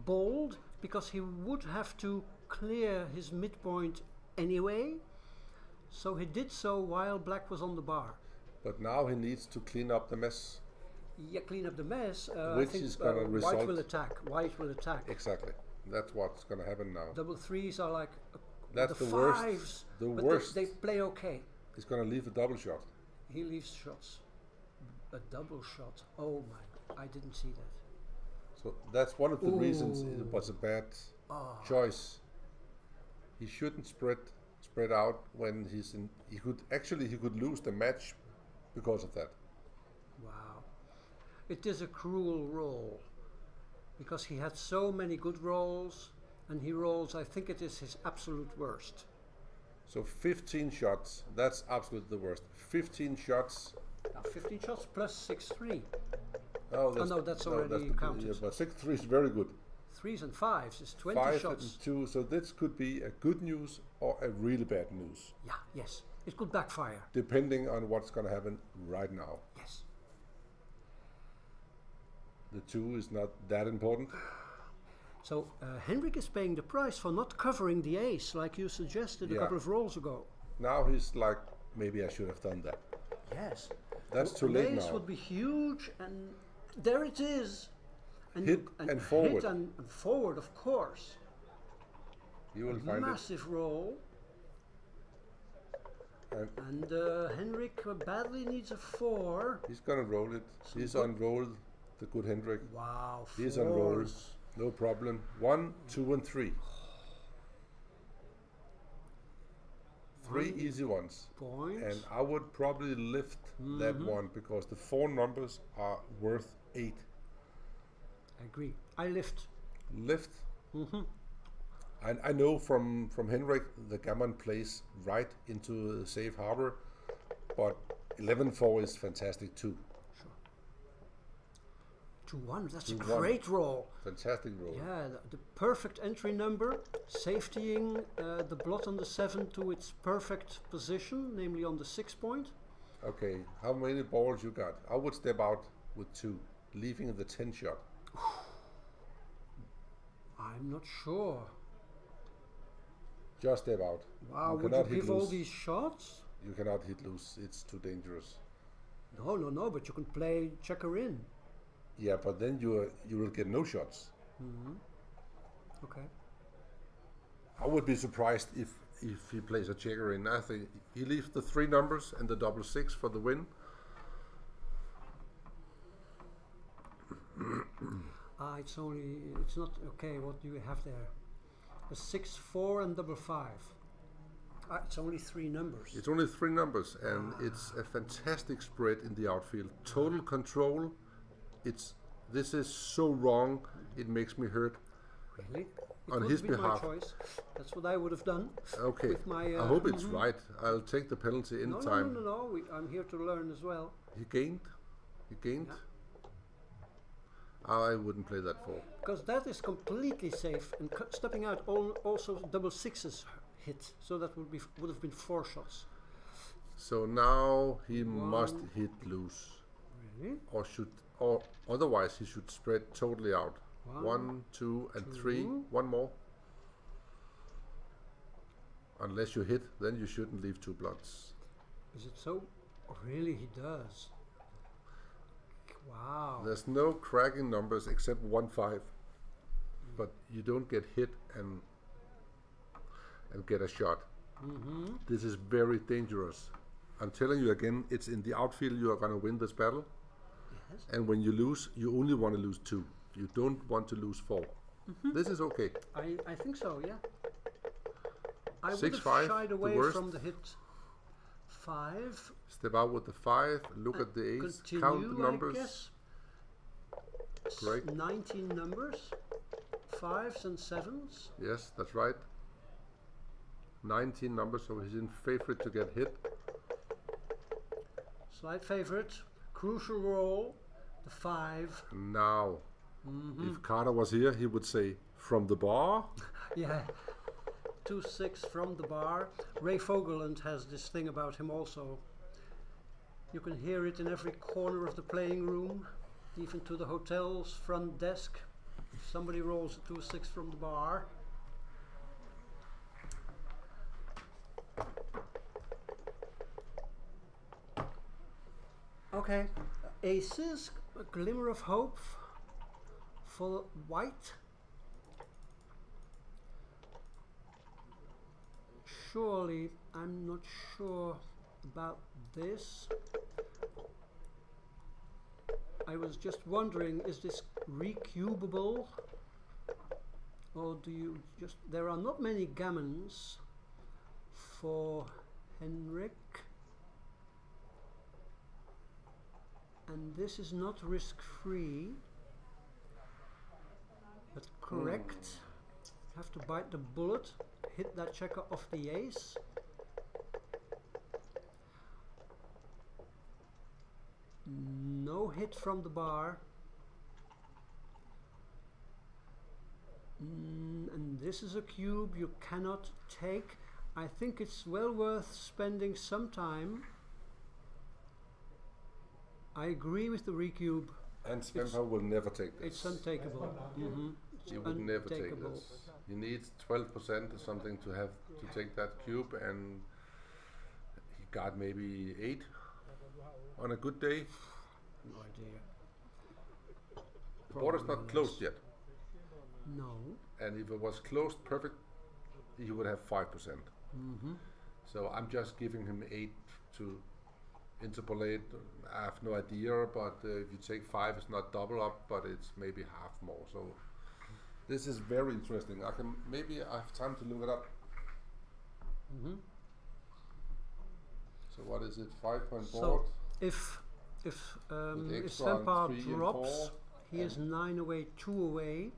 bold, because he would have to clear his midpoint anyway. So he did so while black was on the bar.
But now he needs to clean up the mess.
Yeah, clean up the mess.
Which
I think,
is going to result...
White will attack. White will attack.
Exactly. That's what's going to happen now.
Double threes are like
That's
the
worst.
fives.
The
but
worst.
They play okay.
He's going to leave a double shot.
He leaves shots. A double shot. Oh my! I didn't see that.
So that's one of the reasons it was a bad choice. He shouldn't spread out when he's in. He could lose the match because of that.
Wow, it is a cruel roll because he had so many good rolls, and he rolls. I think it is his absolute worst.
So 15 shots. That's absolutely the worst. 15 shots.
15 shots plus 6-3.
Oh,
no, that's already counted.
Yeah, but 6-3 is very good.
3s and 5s is 20
5
shots.
And 2, so this could be a good news or a really bad news.
Yeah, yes. It could backfire.
Depending on what's going to happen right now.
Yes.
The 2 is not that important.
So Henrik is paying the price for not covering the ace like you suggested a couple of rolls ago.
Now he's like, maybe I should have done that.
Yes.
That's too late now.
Ace would be huge, and there it is. And
hit and forward.
Hit and forward, of course.
You will find
massive roll. And Henrik badly needs a 4.
He's gonna roll it. He's unrolled the good Henrik.
Wow,
he's unrolled. No problem. 1, 2, and 3. 3 easy ones.
Points.
And I would probably lift that one because the 4 numbers are worth 8.
I agree. I lift.
Lift. I know from Henrik the gammon plays right into the safe harbor, but 11-4 is fantastic too.
Sure. 2-1. That's a great roll.
Fantastic roll.
Yeah, the perfect entry number, safetying the blot on the 7 to its perfect position, namely on the 6 point.
Okay, how many balls you got? I would step out with 2, leaving the 10 shot.
I'm not sure.
Just step out.
Wow, would you give all these shots?
You cannot hit loose. It's too dangerous.
No, but you can play checker in.
Yeah, but then you will get no shots.
Okay.
I would be surprised if he plays a checker in. I think he leaves the 3 numbers and the double 6 for the win.
It's not okay. What do you have there? A 6, 4, and double 5. It's only 3 numbers.
It's only 3 numbers, and it's a fantastic spread in the outfield. Total control. This is so wrong. It makes me hurt.
Really?
On his behalf.
My choice. That's what I would have done.
Okay.
With my,
I hope it's right. I'll take the penalty anytime.
No. I'm here to learn as well.
He gained. Yeah. I wouldn't play that 4.
Because that is completely safe, and stepping out also double 6s hit, so that would have been 4 shots.
So now he must hit loose.
Really?
Or otherwise he should spread totally out. 1, 2, and 3. 1 more. Unless you hit, then you shouldn't leave 2 blots.
Is it so? Oh, really, he does. Wow.
There's no cracking numbers except 1-5, but you don't get hit and get a shot. This is very dangerous. I'm telling you again, it's in the outfield you are going to win this battle. Yes. And when you lose, you only want to lose 2. You don't want to lose 4. This is okay.
I think so, yeah. I
6,
would have
5,
shied away from the hit 5.
Step out with the 5. Look at the ace. Count the numbers.
I guess.
Correct.
19 numbers. 5s and 7s.
Yes, that's right. 19 numbers, so he's in favorite to get hit.
Slight favorite. Crucial roll. The 5.
Now, if Carter was here, he would say, from the bar.
Yeah. 2-6 from the bar. Ray Fogeland has this thing about him also. You can hear it in every corner of the playing room, even to the hotel's front desk. If somebody rolls a 2-6 from the bar. Okay, aces, a glimmer of hope for white. Surely, I'm not sure about this. I was just wondering, is this recubable? Or do you just... There are not many gammons for Henrik. And this is not risk-free. But correct. Have to bite the bullet. Hit that checker off the ace. No hit from the bar. And this is a cube you cannot take. I think it's well worth spending some time. I agree with the recube.
And Sven-Olav will never take this.
It's untakeable.
He would never take this. He needs 12% or something to have to take that cube, and he got maybe 8 on a good day.
No idea.
The board is not closed yet.
No.
And if it was closed perfect, he would have 5%. So I'm just giving him 8 to interpolate. I have no idea, but if you take 5, it's not double up, but it's maybe half more. So this is very interesting. Maybe I have time to look it up. So what is it? 5-point board.
So if Sven-Olav drops, he is 9 away, 2 away.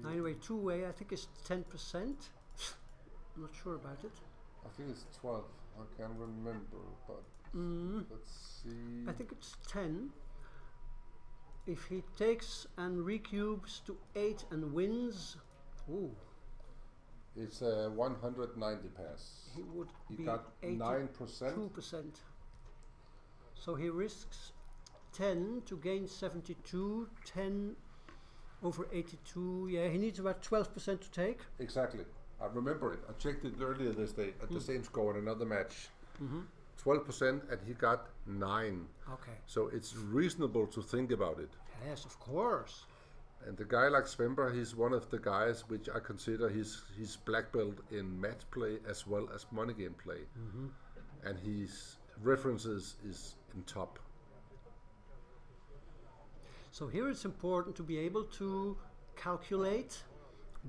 9 away, 2 away. I think it's 10%. I'm not sure about it.
I think it's 12. I can't remember, but let's see.
I think it's 10. If he takes and recubes to 8 and wins, ooh,
it's a 190 pass.
he would be
got
9%.
9%.
So he risks 10 to gain 72. 10 over 82. Yeah, he needs about 12% to take.
Exactly. I remember it. I checked it earlier this day at the same score in another match. 12%, and he got 9.
Okay.
So it's reasonable to think about it.
Yes, of course.
And the guy like Sven-Olav, he's one of the guys which I consider he's black belt in match play as well as money game play. And his references is in top.
So here it's important to be able to calculate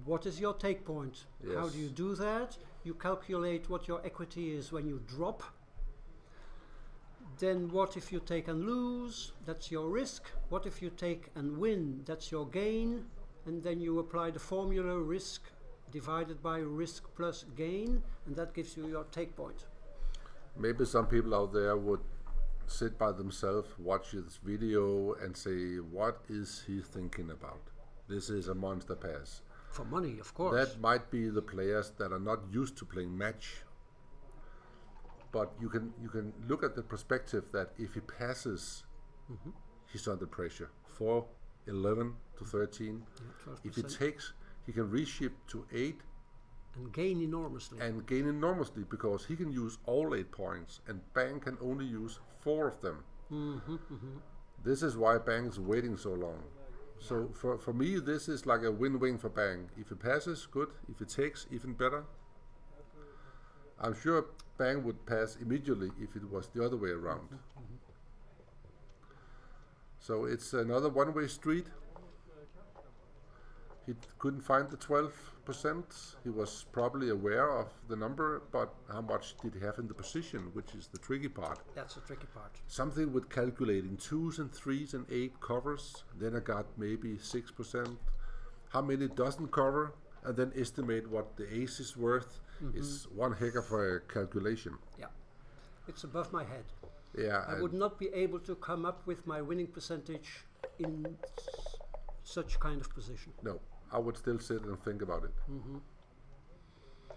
what is your take point.
Yes.
How do you do that? You calculate what your equity is when you drop. Then what if you take and lose? That's your risk. What if you take and win? That's your gain. And then you apply the formula risk divided by risk plus gain, and that gives you your take point.
Maybe some people out there would sit by themselves, watch this video and say, what is he thinking about? This is a monster pass.
For money, of course.
That might be the players that are not used to playing match. But you can look at the perspective that if he passes, he's under pressure. 4, 11 to 13. Yeah, if he takes, he can reshift to 8.
And gain enormously.
And gain enormously because he can use all 8 points and Bang can only use 4 of them. This is why Bang is waiting so long. So for me, this is like a win-win for Bang. If he passes, good. If he takes, even better. I'm sure Bang would pass immediately if it was the other way around. So it's another one-way street. He couldn't find the 12%. He was probably aware of the number, but how much did he have in the position, which is the tricky part.
That's the tricky part.
Something with calculating 2s and 3s and 8 covers. Then I got maybe 6%. How many doesn't cover? And then estimate what the ace is worth. It's one heck of a calculation.
Yeah, it's above my head.
Yeah,
I would not be able to come up with my winning percentage in such kind of position.
no, I would still sit and think about it.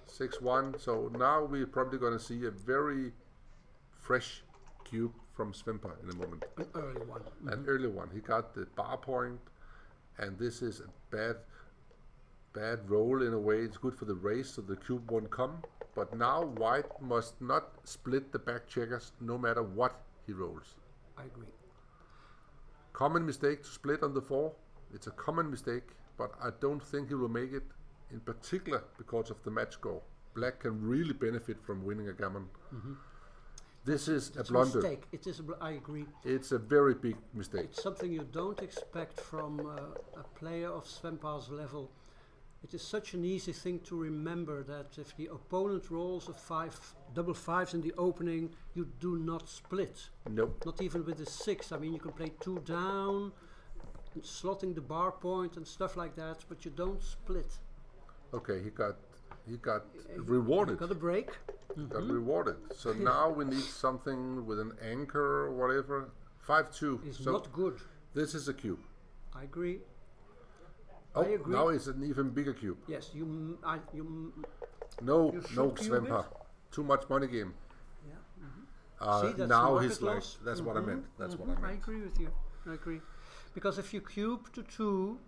6-1. So now we're probably going to see a very fresh cube from Sven-Olav in a moment.
An early one.
An early one. He got the bar point, and this is a bad roll in a way. It's good for the race, so the cube won't come. But now white must not split the back checkers no matter what he rolls.
I agree.
Common mistake to split on the 4. It's a common mistake, but I don't think he will make it, in particular because of the match score. Black can really benefit from winning a gammon. This is a blunder.
Mistake. It is. I agree.
It's a very big mistake.
It's something you don't expect from a player of Sven-Olav's level. It is such an easy thing to remember that if the opponent rolls a double fives in the opening, you do not split.
Nope.
Not even with a 6. I mean, you can play 2 down, and slotting the bar point and stuff like that, but you don't split.
Okay, he got rewarded.
You got a break.
Got rewarded. So now we need something with an anchor or whatever. 5-2.
It's
So
not good.
this is a cube.
I agree.
Oh,
I agree.
now it's an even bigger cube.
Yes, you.
No,
You should
no,
cube
Sven-Olav. Too much money game.
Yeah. See, that's
Now
market
he's like,
loss.
that's what I meant. That's what I
I
meant.
agree with you. I agree. Because if you cube to 2,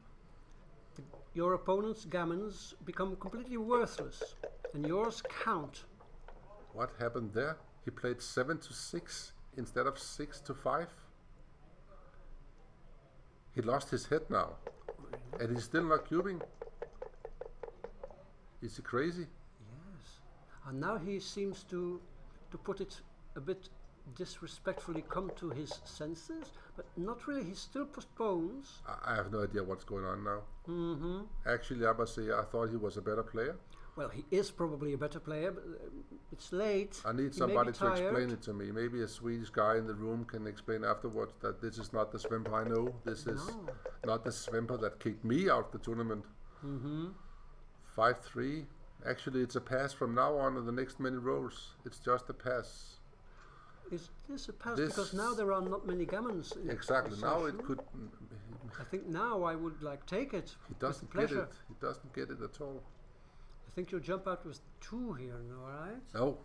your opponent's gammons become completely worthless, and yours count.
What happened there? He played 7-6 instead of 6-5. He lost his head now, and he's still not cubing. Is he crazy?
Yes. And now he seems to put it a bit disrespectfully, come to his senses, but not really. He still postpones.
I have no idea what's going on now. Actually, I must say I thought he was a better player.
Well, he is probably a better player, but it's late.
I need
He may
somebody
be
to explain
tired.
it to me. Maybe a Swedish guy in the room can explain afterwards that this is not the Sven-Olav I know. This is not the Sven-Olav that kicked me out of the tournament. 5-3. Actually, it's a pass from now on in the next many rolls. It's just a pass.
Is this a pass?
This-
Because now there are not many gammons. In
Exactly. Now it
possession.
could.
I think now I would like take it.
He
with
doesn't get
pleasure.
it. He doesn't get it at all.
I think you'll jump out with 2 here, no, right?
No.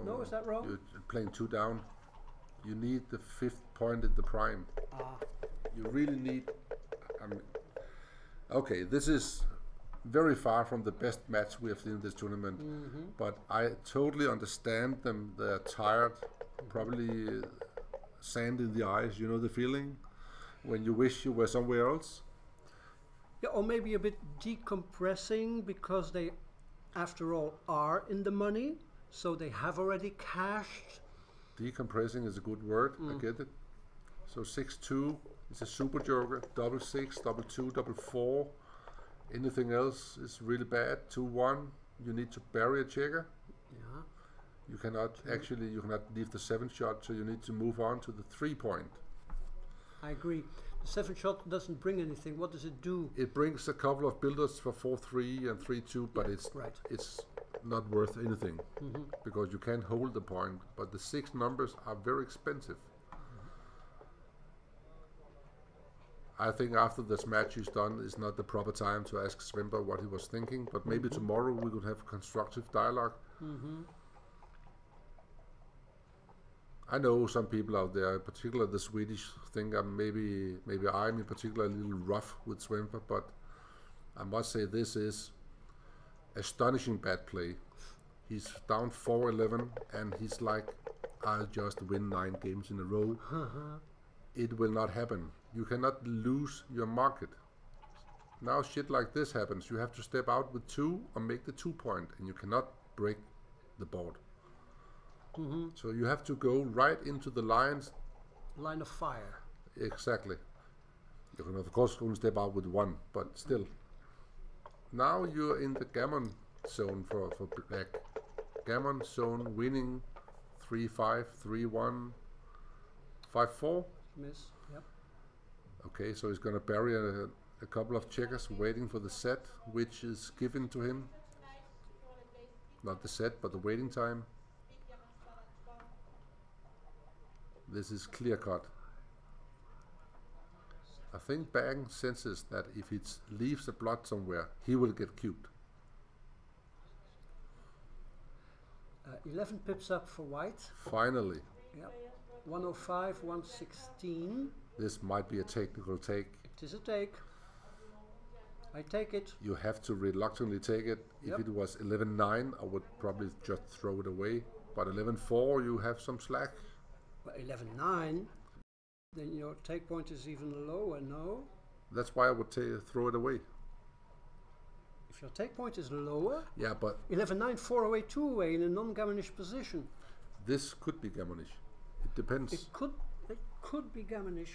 No, is that wrong?
You're playing 2 down. You need the 5th point in the prime. You really need. I mean, okay, this is very far from the best match we have seen in this tournament. But I totally understand them. They're tired, probably sand in the eyes. You know the feeling when you wish you were somewhere else.
Yeah, or maybe a bit decompressing because they, after all, are in the money, so they have already cashed.
Decompressing is a good word. I get it. So 6-2 is a super joker. Double 6, double 2, double 4. Anything else is really bad. 2-1. You need to bury a checker.
Yeah.
You cannot leave the 7th shot, so you need to move on to the 3 point.
I agree. The 7th shot doesn't bring anything. What does it do?
It brings a couple of builders for 4-3 and 3-2, but it's not worth anything because you can't hold the point. But the 6 numbers are very expensive. I think after this match is done, is not the proper time to ask Sven-Olav what he was thinking. But maybe tomorrow we could have a constructive dialogue. I know some people out there, particularly the Swedish, think maybe I'm in particular a little rough with Sven-Olav, but I must say this is astonishing bad play. He's down 4-11 and he's like, I'll just win 9 games in a row. It will not happen. You cannot lose your market. Now shit like this happens. You have to step out with 2 or make the 2 point, and you cannot break the board. So you have to go right into the lines.
Line of fire.
Exactly. You can of course only step out with 1, but still. Now you're in the gammon zone for black. Gammon zone winning 3-5, 3-1, 5-4.
Miss. Yep.
Okay, so he's going to bury a couple of checkers waiting for the set, which is given to him. Not the set, but the waiting time. This is clear cut. I think Bang senses that if he leaves a blot somewhere, he will get cubed.
11 pips up for white.
Finally.
Yep. 105, 116.
This might be a technical take.
It is a take. I take it.
You have to reluctantly take it.
Yep.
If it was 11-9, I would probably just throw it away. But 11-4, you have some slack.
Well, 11-9, then your take point is even lower, no?
That's why I would throw it away.
If your take point is lower,
Yeah, but
11-9, 4 away, 2 away in a non-gammonish position.
this could be gammonish. It depends.
It could be gammonish.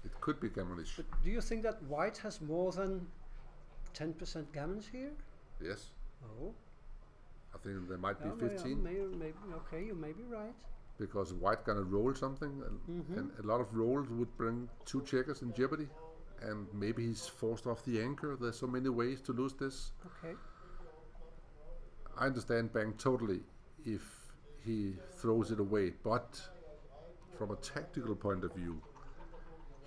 It could be gammonish.
But do you think that white has more than 10% gammons here?
Yes.
Oh.
I think there might be
Yeah,
15.
maybe, okay, you may be right.
Because white gonna roll something, and a lot of rolls would bring 2 checkers in jeopardy. And maybe he's forced off the anchor. There's so many ways to lose this.
Okay.
I understand Bang totally if he throws it away, but from a tactical point of view,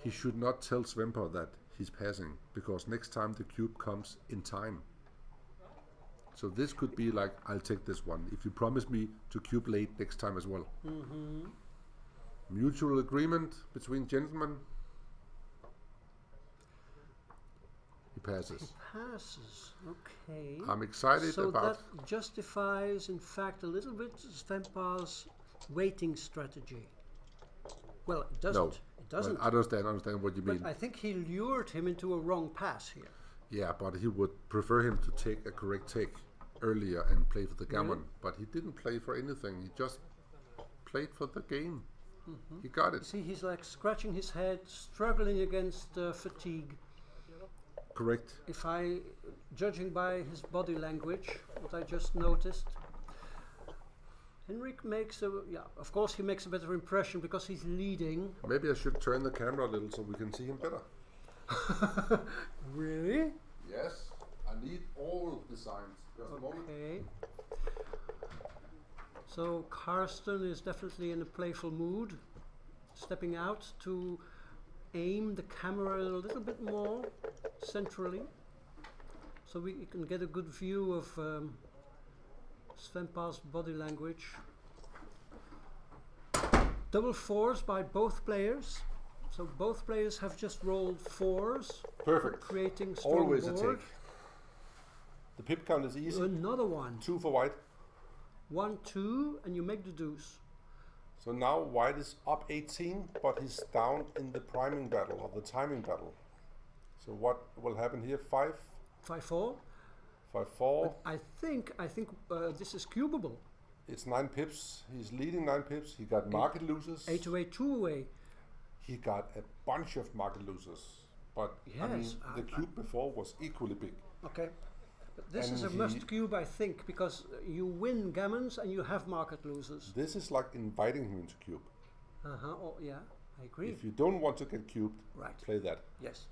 he should not tell Svemper that he's passing, because next time the cube comes in time. So this could be like, I'll take this one if you promise me to cube late next time as well. Mutual agreement between gentlemen. He passes.
Passes, okay.
I'm excited
so
about...
that justifies, in fact, a little bit Sven-Par's waiting strategy. Well, it doesn't.
No,
It doesn't.
well, I understand what you mean.
But I think he lured him into a wrong pass here.
Yeah, but he would prefer him to take a correct take earlier and play for the gammon. But he didn't play for anything. He just played for the game. He got it.
See, he's like scratching his head, struggling against fatigue.
Correct.
If judging by his body language, what I just noticed, Henrik makes of course he makes a better impression because he's leading.
Maybe I should turn the camera a little so we can see him better.
Really?
Yes, I need all the signs. Just a moment.
Okay. So Karsten is definitely in a playful mood, stepping out to aim the camera a little bit more centrally, so we can get a good view of Sven-Par's body language. Double 4s by both players. So both players have just rolled 4s.
Perfect.
Creating strong
Always
board.
a take. The pip count is easy.
Another one.
2 for white.
1, 2, and you make the deuce.
So now white is up 18, but he's down in the priming battle or the timing battle. So what will happen here? 5?
5-4.
5-4.
I think this is cubable.
It's 9 pips. He's leading 9 pips. He got market losers.
8 away, 2 away.
He got a bunch of market losers. But I mean,
Yes,
the cube before was equally big.
Okay. But this
And
is a must cube, I think, because you win gammons and you have market losers.
This is like inviting him into cube.
Oh, yeah, I agree.
If you don't want to get cubed,
Right.
play that.
Yes.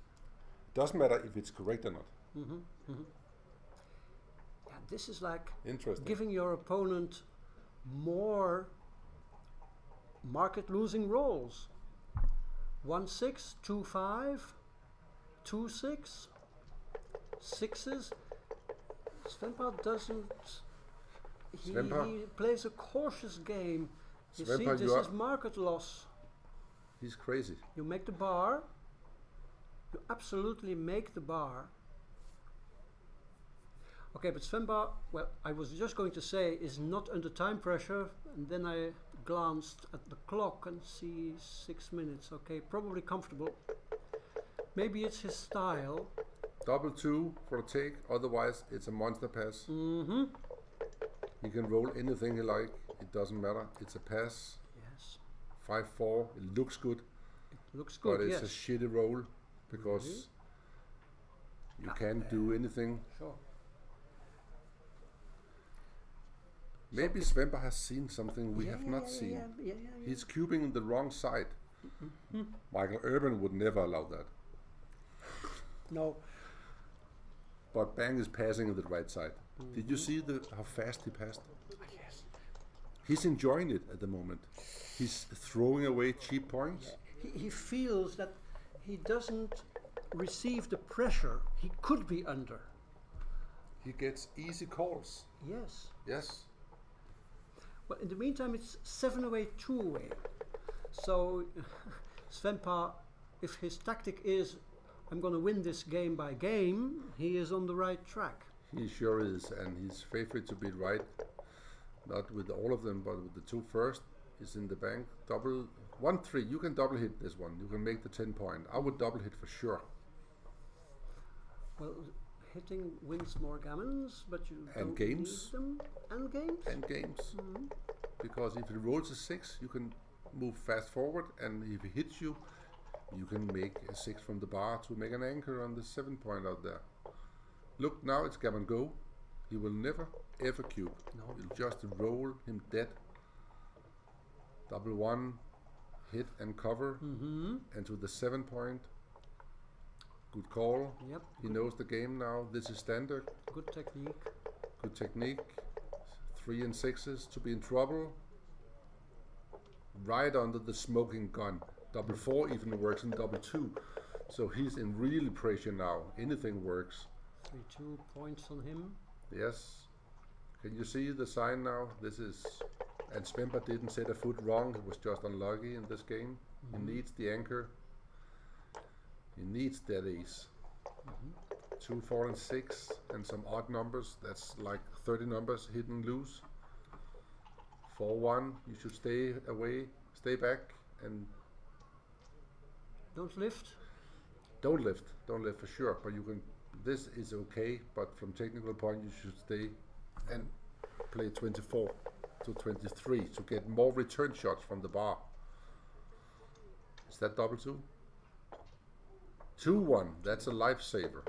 Doesn't matter if it's correct or not.
Yeah, this is like
Interesting.
giving your opponent more market losing rolls. 1-6, 2-5, 2-6, 6s. Sven-Par doesn't. He plays a cautious game. You see,
Sven-Par,
this is market loss.
He's crazy.
You make the bar. You absolutely make the bar. Okay, but Sven-Par, well, I was just going to say, is not under time pressure, and then I glanced at the clock and see 6 minutes. Okay, probably comfortable. Maybe it's his style.
Double 2 for a take, otherwise it's a monster pass. He can roll anything he like, it doesn't matter, it's a pass.
Yes.
5-4, it looks good,
It looks good,
but it's
yes.
a shitty roll because you can't do anything.
Sure.
Maybe Sven-Olav has seen something we have not seen.
Yeah.
He's cubing the wrong side. Michael Urban would never allow that.
No.
But Bang is passing the right side. Did you see how fast he passed?
Yes.
He's enjoying it at the moment. He's throwing away cheap points.
He feels that he doesn't receive the pressure he could be under.
He gets easy calls.
Yes.
Yes.
Well, in the meantime, it's 7 away, 2 away. So Sven-Olav, if his tactic is, I'm going to win this game by game, he is on the right track.
He sure is, and his favorite to be right, not with all of them, but with the 2 first, is in the bank. Double 1-3. You can double hit this one. You can make the 10 point. I would double hit for sure.
Well, hitting wins more gammons, but you
And
don't
games.
need them. And games.
And games. Because if he rolls a 6, you can move fast forward, and if he hits you, you can make a 6 from the bar to make an anchor on the 7 point out there. Look, now it's gammon go. He will never ever cube.
No.
You'll just roll him dead. Double 1, hit and cover, and to the 7 point. Good call.
Yep.
He knows the game now. This is standard.
Good technique.
Good technique. 3 and 6s to be in trouble. Right under the smoking gun. Double 4 even works in double 2. So he's in real pressure now. Anything works.
3-2 points on him.
Yes. Can you see the sign now? This is... And Sven-Olav didn't set a foot wrong. He was just unlucky in this game. He needs the anchor. He needs that ace. 2, 4 and 6 and some odd numbers. That's like 30 numbers hidden loose. 4-1. You should stay away. Stay back and
Don't lift.
don't lift. Don't lift for sure. But you can... This is okay, but from technical point you should stay and play 24 to 23 to get more return shots from the bar. Is that double 2? 2-1, that's a lifesaver.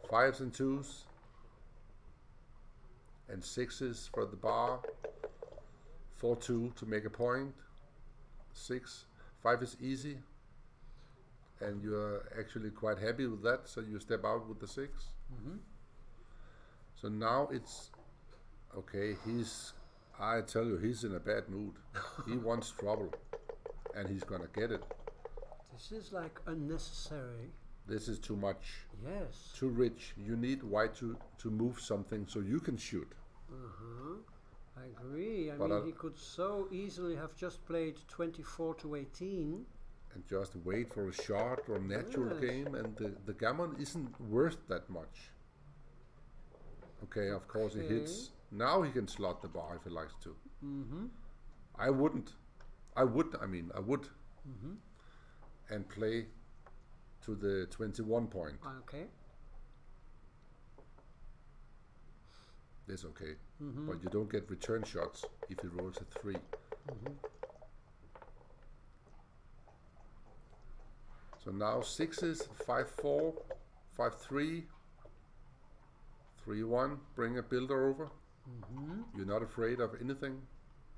5s and 2s and 6s for the bar. 4-2 to make a point. 6, 5 is easy. And you're actually quite happy with that, so you step out with the 6. So now it's okay. I tell you, he's in a bad mood. He wants trouble, and he's gonna get it.
This is like unnecessary.
This is too much,
Yes.
too rich. You need white to move something so you can shoot.
I agree. I
But
mean, he could so easily have just played 24 to 18.
And just wait for a shot or natural
Yes.
game, and the gammon isn't worth that much. Okay, of course he hits. Now he can slot the bar if he likes to. I wouldn't. I would. And play to the 21 point.
Okay.
That's okay. But you don't get return shots if he rolls a 3. So now 6s, 5-4, 5-3, 3-1, bring a builder over. You're not afraid of anything.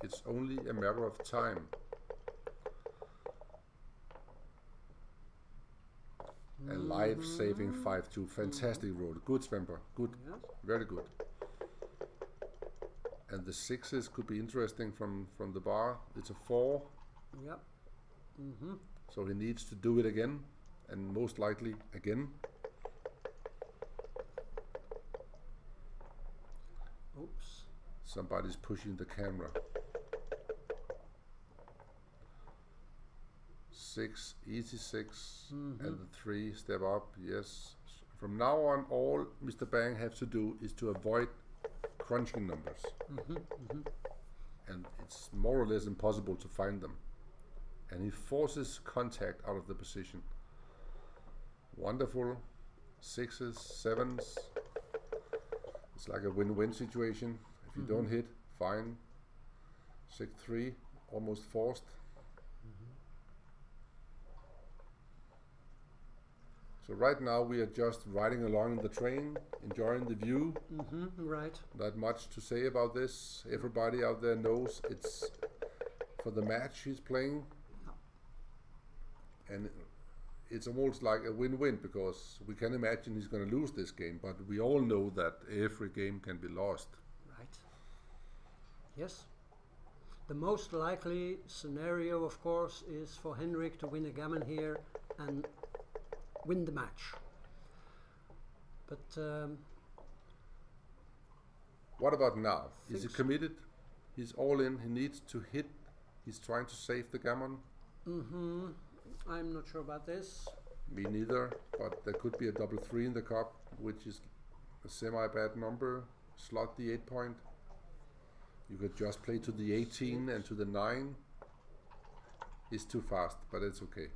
It's only a matter of time. A life-saving 5-2, fantastic roll. Good Sven-Olav, good,
Yes.
very good. And the 6s could be interesting from the bar. It's a 4.
Yep.
So he needs to do it again, and most likely again.
Oops.
Somebody's pushing the camera. 6, easy 6, and the 3, step up, yes. From now on, all Mr. Bang has to do is to avoid crunching numbers. And it's more or less impossible to find them. And he forces contact out of the position. Wonderful. 6s, 7s. It's like a win-win situation. If you don't hit, fine. 6-3, almost forced. So right now we are just riding along the train, enjoying the view.
Right.
Not much to say about this. Everybody out there knows it's for the match he's playing. And it's almost like a win-win, because we can imagine he's going to lose this game, but we all know that every game can be lost.
Right. Yes. The most likely scenario, of course, is for Henrik to win a gammon here and win the match. But
what about now? Is he committed? He's all in. He needs to hit. He's trying to save the gammon.
I'm not sure about this.
Me neither, but there could be a double 3 in the cup, which is a semi-bad number. Slot the 8 point. You could just play to the 18 and to the 9. It's too fast, but it's okay.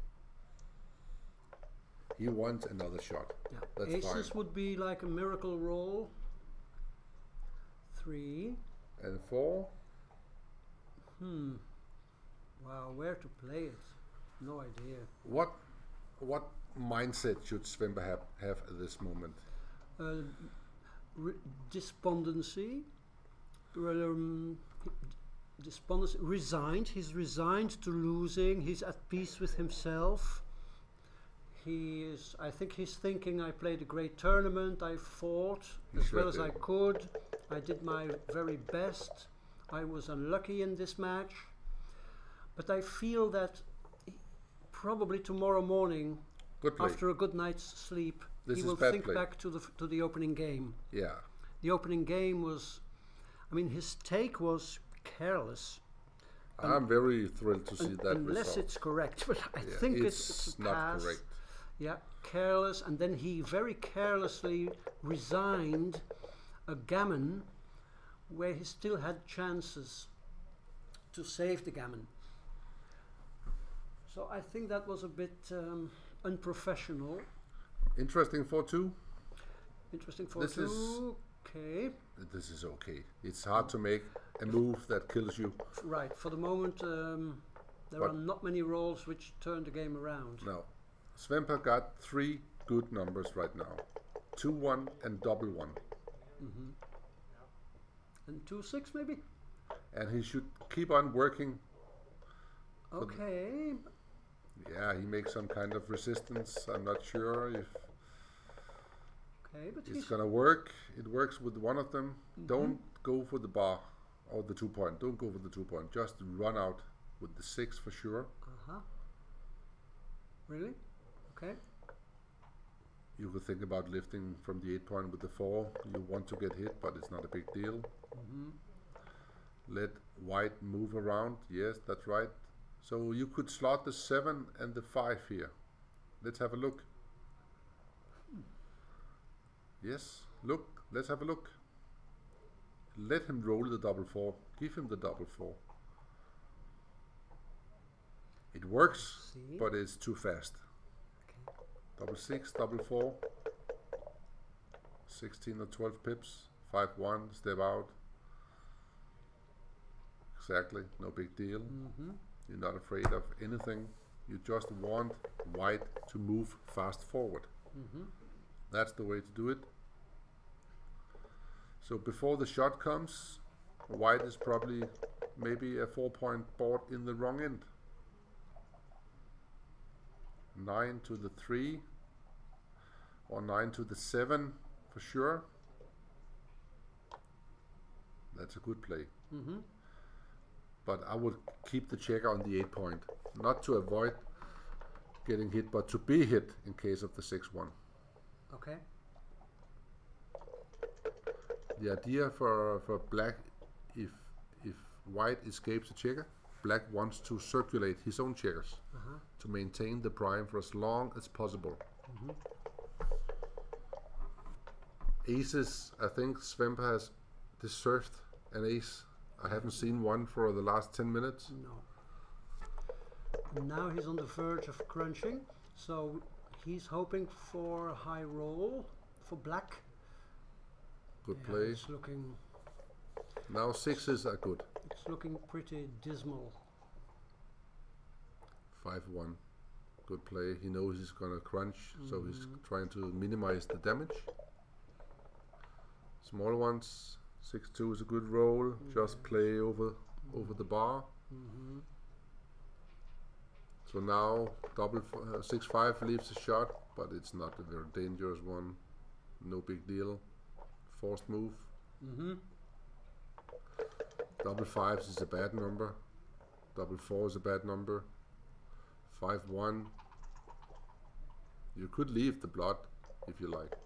He wants another shot.
Yeah.
That's
Aces
fine.
would be like a miracle roll. 3.
And 4.
Wow, where to play it? No idea.
What mindset should Sven-Olav have at this moment?
Despondency. Despondency. Resigned. He's resigned to losing. He's at peace with himself. He is. I think he's thinking, I played a great tournament. I fought as well as I could. I did my very best. I was unlucky in this match. But I feel that probably tomorrow morning, after a good night's sleep, he will think back to the opening game.
Yeah.
The opening game was, I mean, his take was careless.
I'm very thrilled to see that
unless
result.
It's correct, but I think it's a
not
pass.
correct.
Yeah, careless, and then he very carelessly resigned a gammon where he still had chances to save the gammon. So I think that was a bit unprofessional.
Interesting 4-2.
Interesting 4-2. Okay.
This is okay. It's hard to make a move that kills you.
Right. For the moment, there are not many rolls which turn the game around.
No. Sven-Olav got 3 good numbers right now. 2-1 and double 1.
And 2-6 maybe?
And he should keep on working.
Okay.
Yeah, he makes some kind of resistance. I'm not sure if
but
it's gonna work. It works with one of them. Don't go for the bar or the 2 point. Don't go for the 2 point. Just run out with the 6 for sure.
Really? Okay.
You could think about lifting from the 8 point with the 4. You want to get hit, but it's not a big deal. Let white move around. Yes, that's right. So you could slot the 7 and the 5 here. Let's have a look. Yes, look. Let's have a look. Let him roll the double 4. Give him the double 4. It works, but it's too fast. Double 6, double 4. 16 or 12 pips. 5-1, step out. Exactly, no big deal. You're not afraid of anything. You just want white to move fast forward. That's the way to do it. So before the shot comes, white is probably maybe a 4-point board in the wrong end. 9 to the 3 or 9 to the 7 for sure. That's a good play. But I would keep the checker on the 8 point, not to avoid getting hit, but to be hit in case of the 6-1.
Okay.
The idea for black, if white escapes the checker, black wants to circulate his own checkers to maintain the prime for as long as possible. Aces, I think Sven-Olav has deserved an ace. I haven't seen one for the last 10 minutes.
No. Now he's on the verge of crunching, so he's hoping for a high roll for black.
Good play.
It's looking.
Now 6s are good.
It's looking pretty dismal.
5-1. Good play. He knows he's gonna crunch, so he's trying to minimize the damage. Small ones. 6-2 is a good roll. Just play over the bar. So now 6-5 leaves a shot, but it's not a very dangerous one. No big deal. Forced move. 5-5 is a bad number. 4-4 is a bad number. 5-1. You could leave the blood if you like.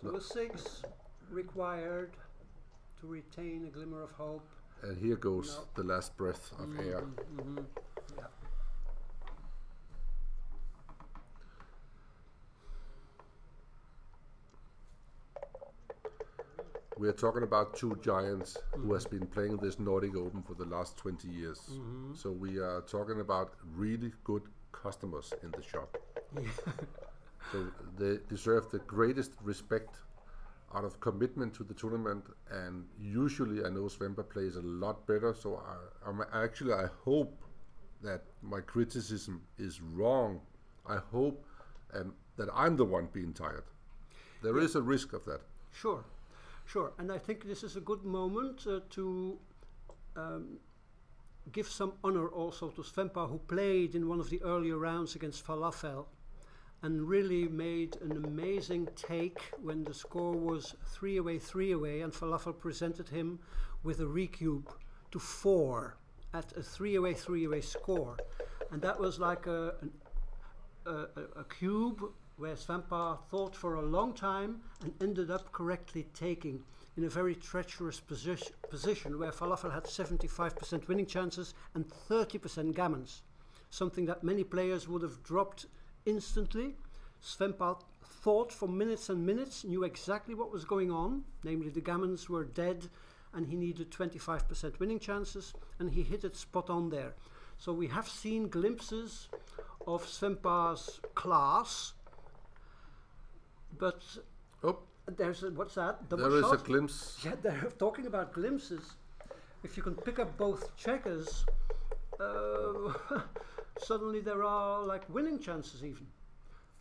So a 6 required to retain a glimmer of hope.
And here goes the last breath of air.
Yeah.
We are talking about two giants who has been playing this Nordic Open for the last 20 years. So we are talking about really good customers in the shop. So they deserve the greatest respect out of commitment to the tournament, and usually I know Svempa plays a lot better, so I hope that my criticism is wrong. I hope that I'm the one being tired. There is a risk of that.
Sure. Sure, and I think this is a good moment to give some honor also to Svempa, who played in one of the earlier rounds against Falafel and really made an amazing take when the score was 3-away, and Falafel presented him with a recube to 4 at a 3-away score. And that was like a cube where Svempa thought for a long time and ended up correctly taking in a very treacherous position where Falafel had 75% winning chances and 30% gammons, something that many players would have dropped instantly. Svempa thought for minutes and minutes, knew exactly what was going on, namely the gammons were dead and he needed 25% winning chances, and he hit it spot on there. So we have seen glimpses of Svempa's class, but there's what's that? Double
there
shot?
Is a glimpse.
Yeah, they're talking about glimpses. If you can pick up both checkers, suddenly there are like winning chances even.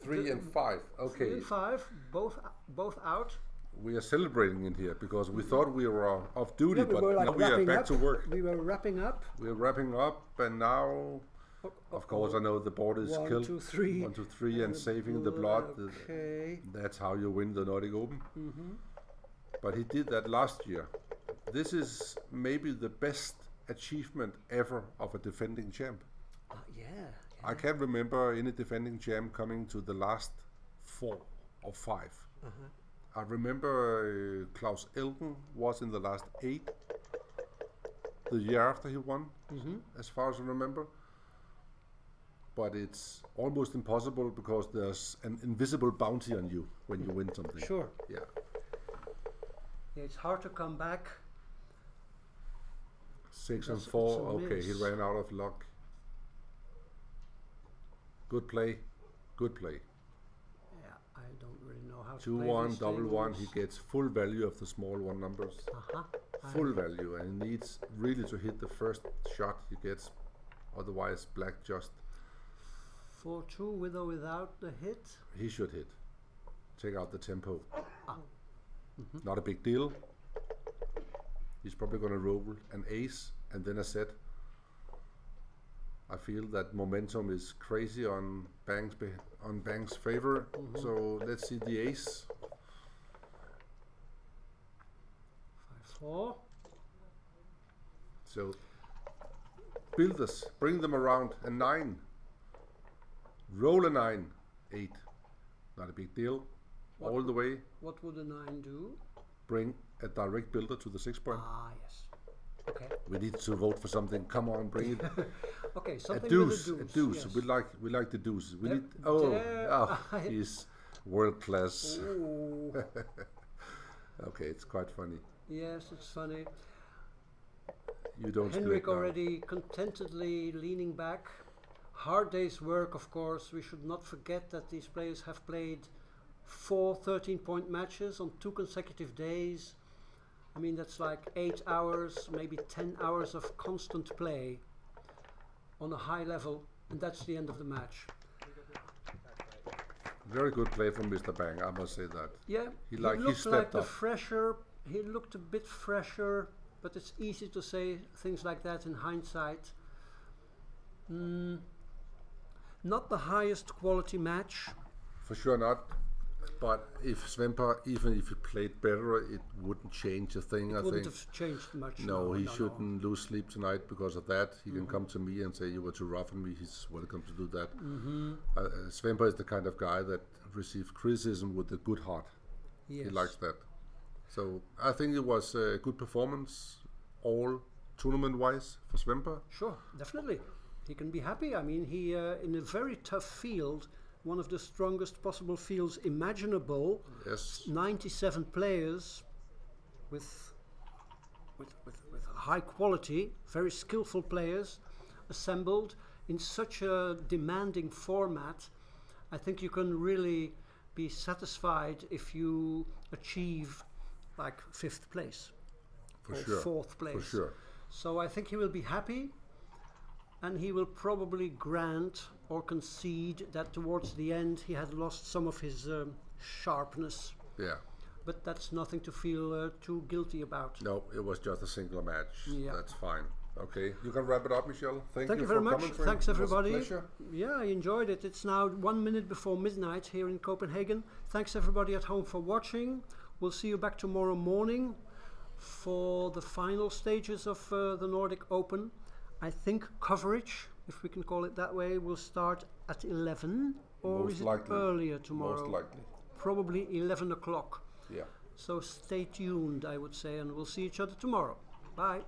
3 and 5. Okay.
3 and 5, both out.
We are celebrating in here because we thought we were off duty, but
like
now we are back to work.
We were wrapping up.
We're wrapping up, and now, of course, I know the board is killed.
1, 2, 3.
1, 2, 3, and saving the blood.
Okay.
That's how you win the Nordic Open. But he did that last year. This is maybe the best achievement ever of a defending champ.
Yeah.
I can't remember any defending champ coming to the last 4 or 5. I remember Klaus Elken was in the last 8 the year after he won, as far as I remember. But it's almost impossible because there's an invisible bounty on you when you win something.
Sure.
Yeah.
Yeah, it's hard to come back.
6 and 4. Okay, he ran out of luck. Good play. Good play.
Yeah, I don't really know how to
2-1,
play
double 1. He gets full value of the small 1 numbers. Full value, and he needs really to hit the first shot he gets. Otherwise, black just
4-2 with or without the hit.
He should hit. Take out the tempo. Not a big deal. He's probably going to roll an ace and then a set. I feel that momentum is crazy on Bang's favor. So let's see the ace.
5-4.
So build us, bring them around. A 9. Roll a 9. 8. Not a big deal. All the way.
What would a 9 do?
Bring a direct builder to the 6 point.
Yes. Okay.
We need to vote for something. Come on, bring it.
Okay, something
a deuce.
with a deuce.
A deuce.
Yes.
We like the deuces. We need.
there
He's world class.
Ooh.
Okay, it's quite funny.
Yes, it's funny.
You don't.
Henrik
split now.
already contentedly leaning back. Hard day's work, of course. We should not forget that these players have played 4 13-point matches on 2 consecutive days. I mean, that's like 8 hours, maybe 10 hours of constant play on a high level. And that's the end of the match.
Very good play from Mr. Bang, I must say that.
Yeah,
He
looked
stepped
like the
up.
fresher. He looked a bit fresher, but it's easy to say things like that in hindsight. Not the highest quality match.
For sure not. But if Svemper, even if he played better, it wouldn't change a thing, I think.
It wouldn't have changed much.
No, he shouldn't lose sleep tonight because of that. He can come to me and say, you were too rough on me. He's welcome to do that. Svemper is the kind of guy that receives criticism with a good heart.
Yes.
He likes that. So I think it was a good performance, all tournament-wise, for Svemper.
Sure, definitely. He can be happy. I mean, he in a very tough field, one of the strongest possible fields imaginable.
Yes.
97 players with high quality, very skillful players assembled in such a demanding format. I think you can really be satisfied if you achieve like 5th place
For
or
sure.
4th place.
For sure.
So I think he will be happy, and he will probably grant or concede that towards the end he had lost some of his sharpness.
Yeah.
But that's nothing to feel too guilty about.
No, it was just a single match.
Yeah.
That's fine. Okay, you can wrap it up, Michel. Thank you
very
for
much.
commentary.
Thanks,
It was a
everybody.
pleasure.
Yeah, I enjoyed it. It's now 1 minute before midnight here in Copenhagen. Thanks everybody at home for watching. We'll see you back tomorrow morning for the final stages of the Nordic Open. I think coverage, if we can call it that way, will start at 11, or
Most
is it
likely.
earlier tomorrow?
Most likely.
Probably 11 o'clock.
Yeah.
So stay tuned, I would say, and we'll see each other tomorrow. Bye.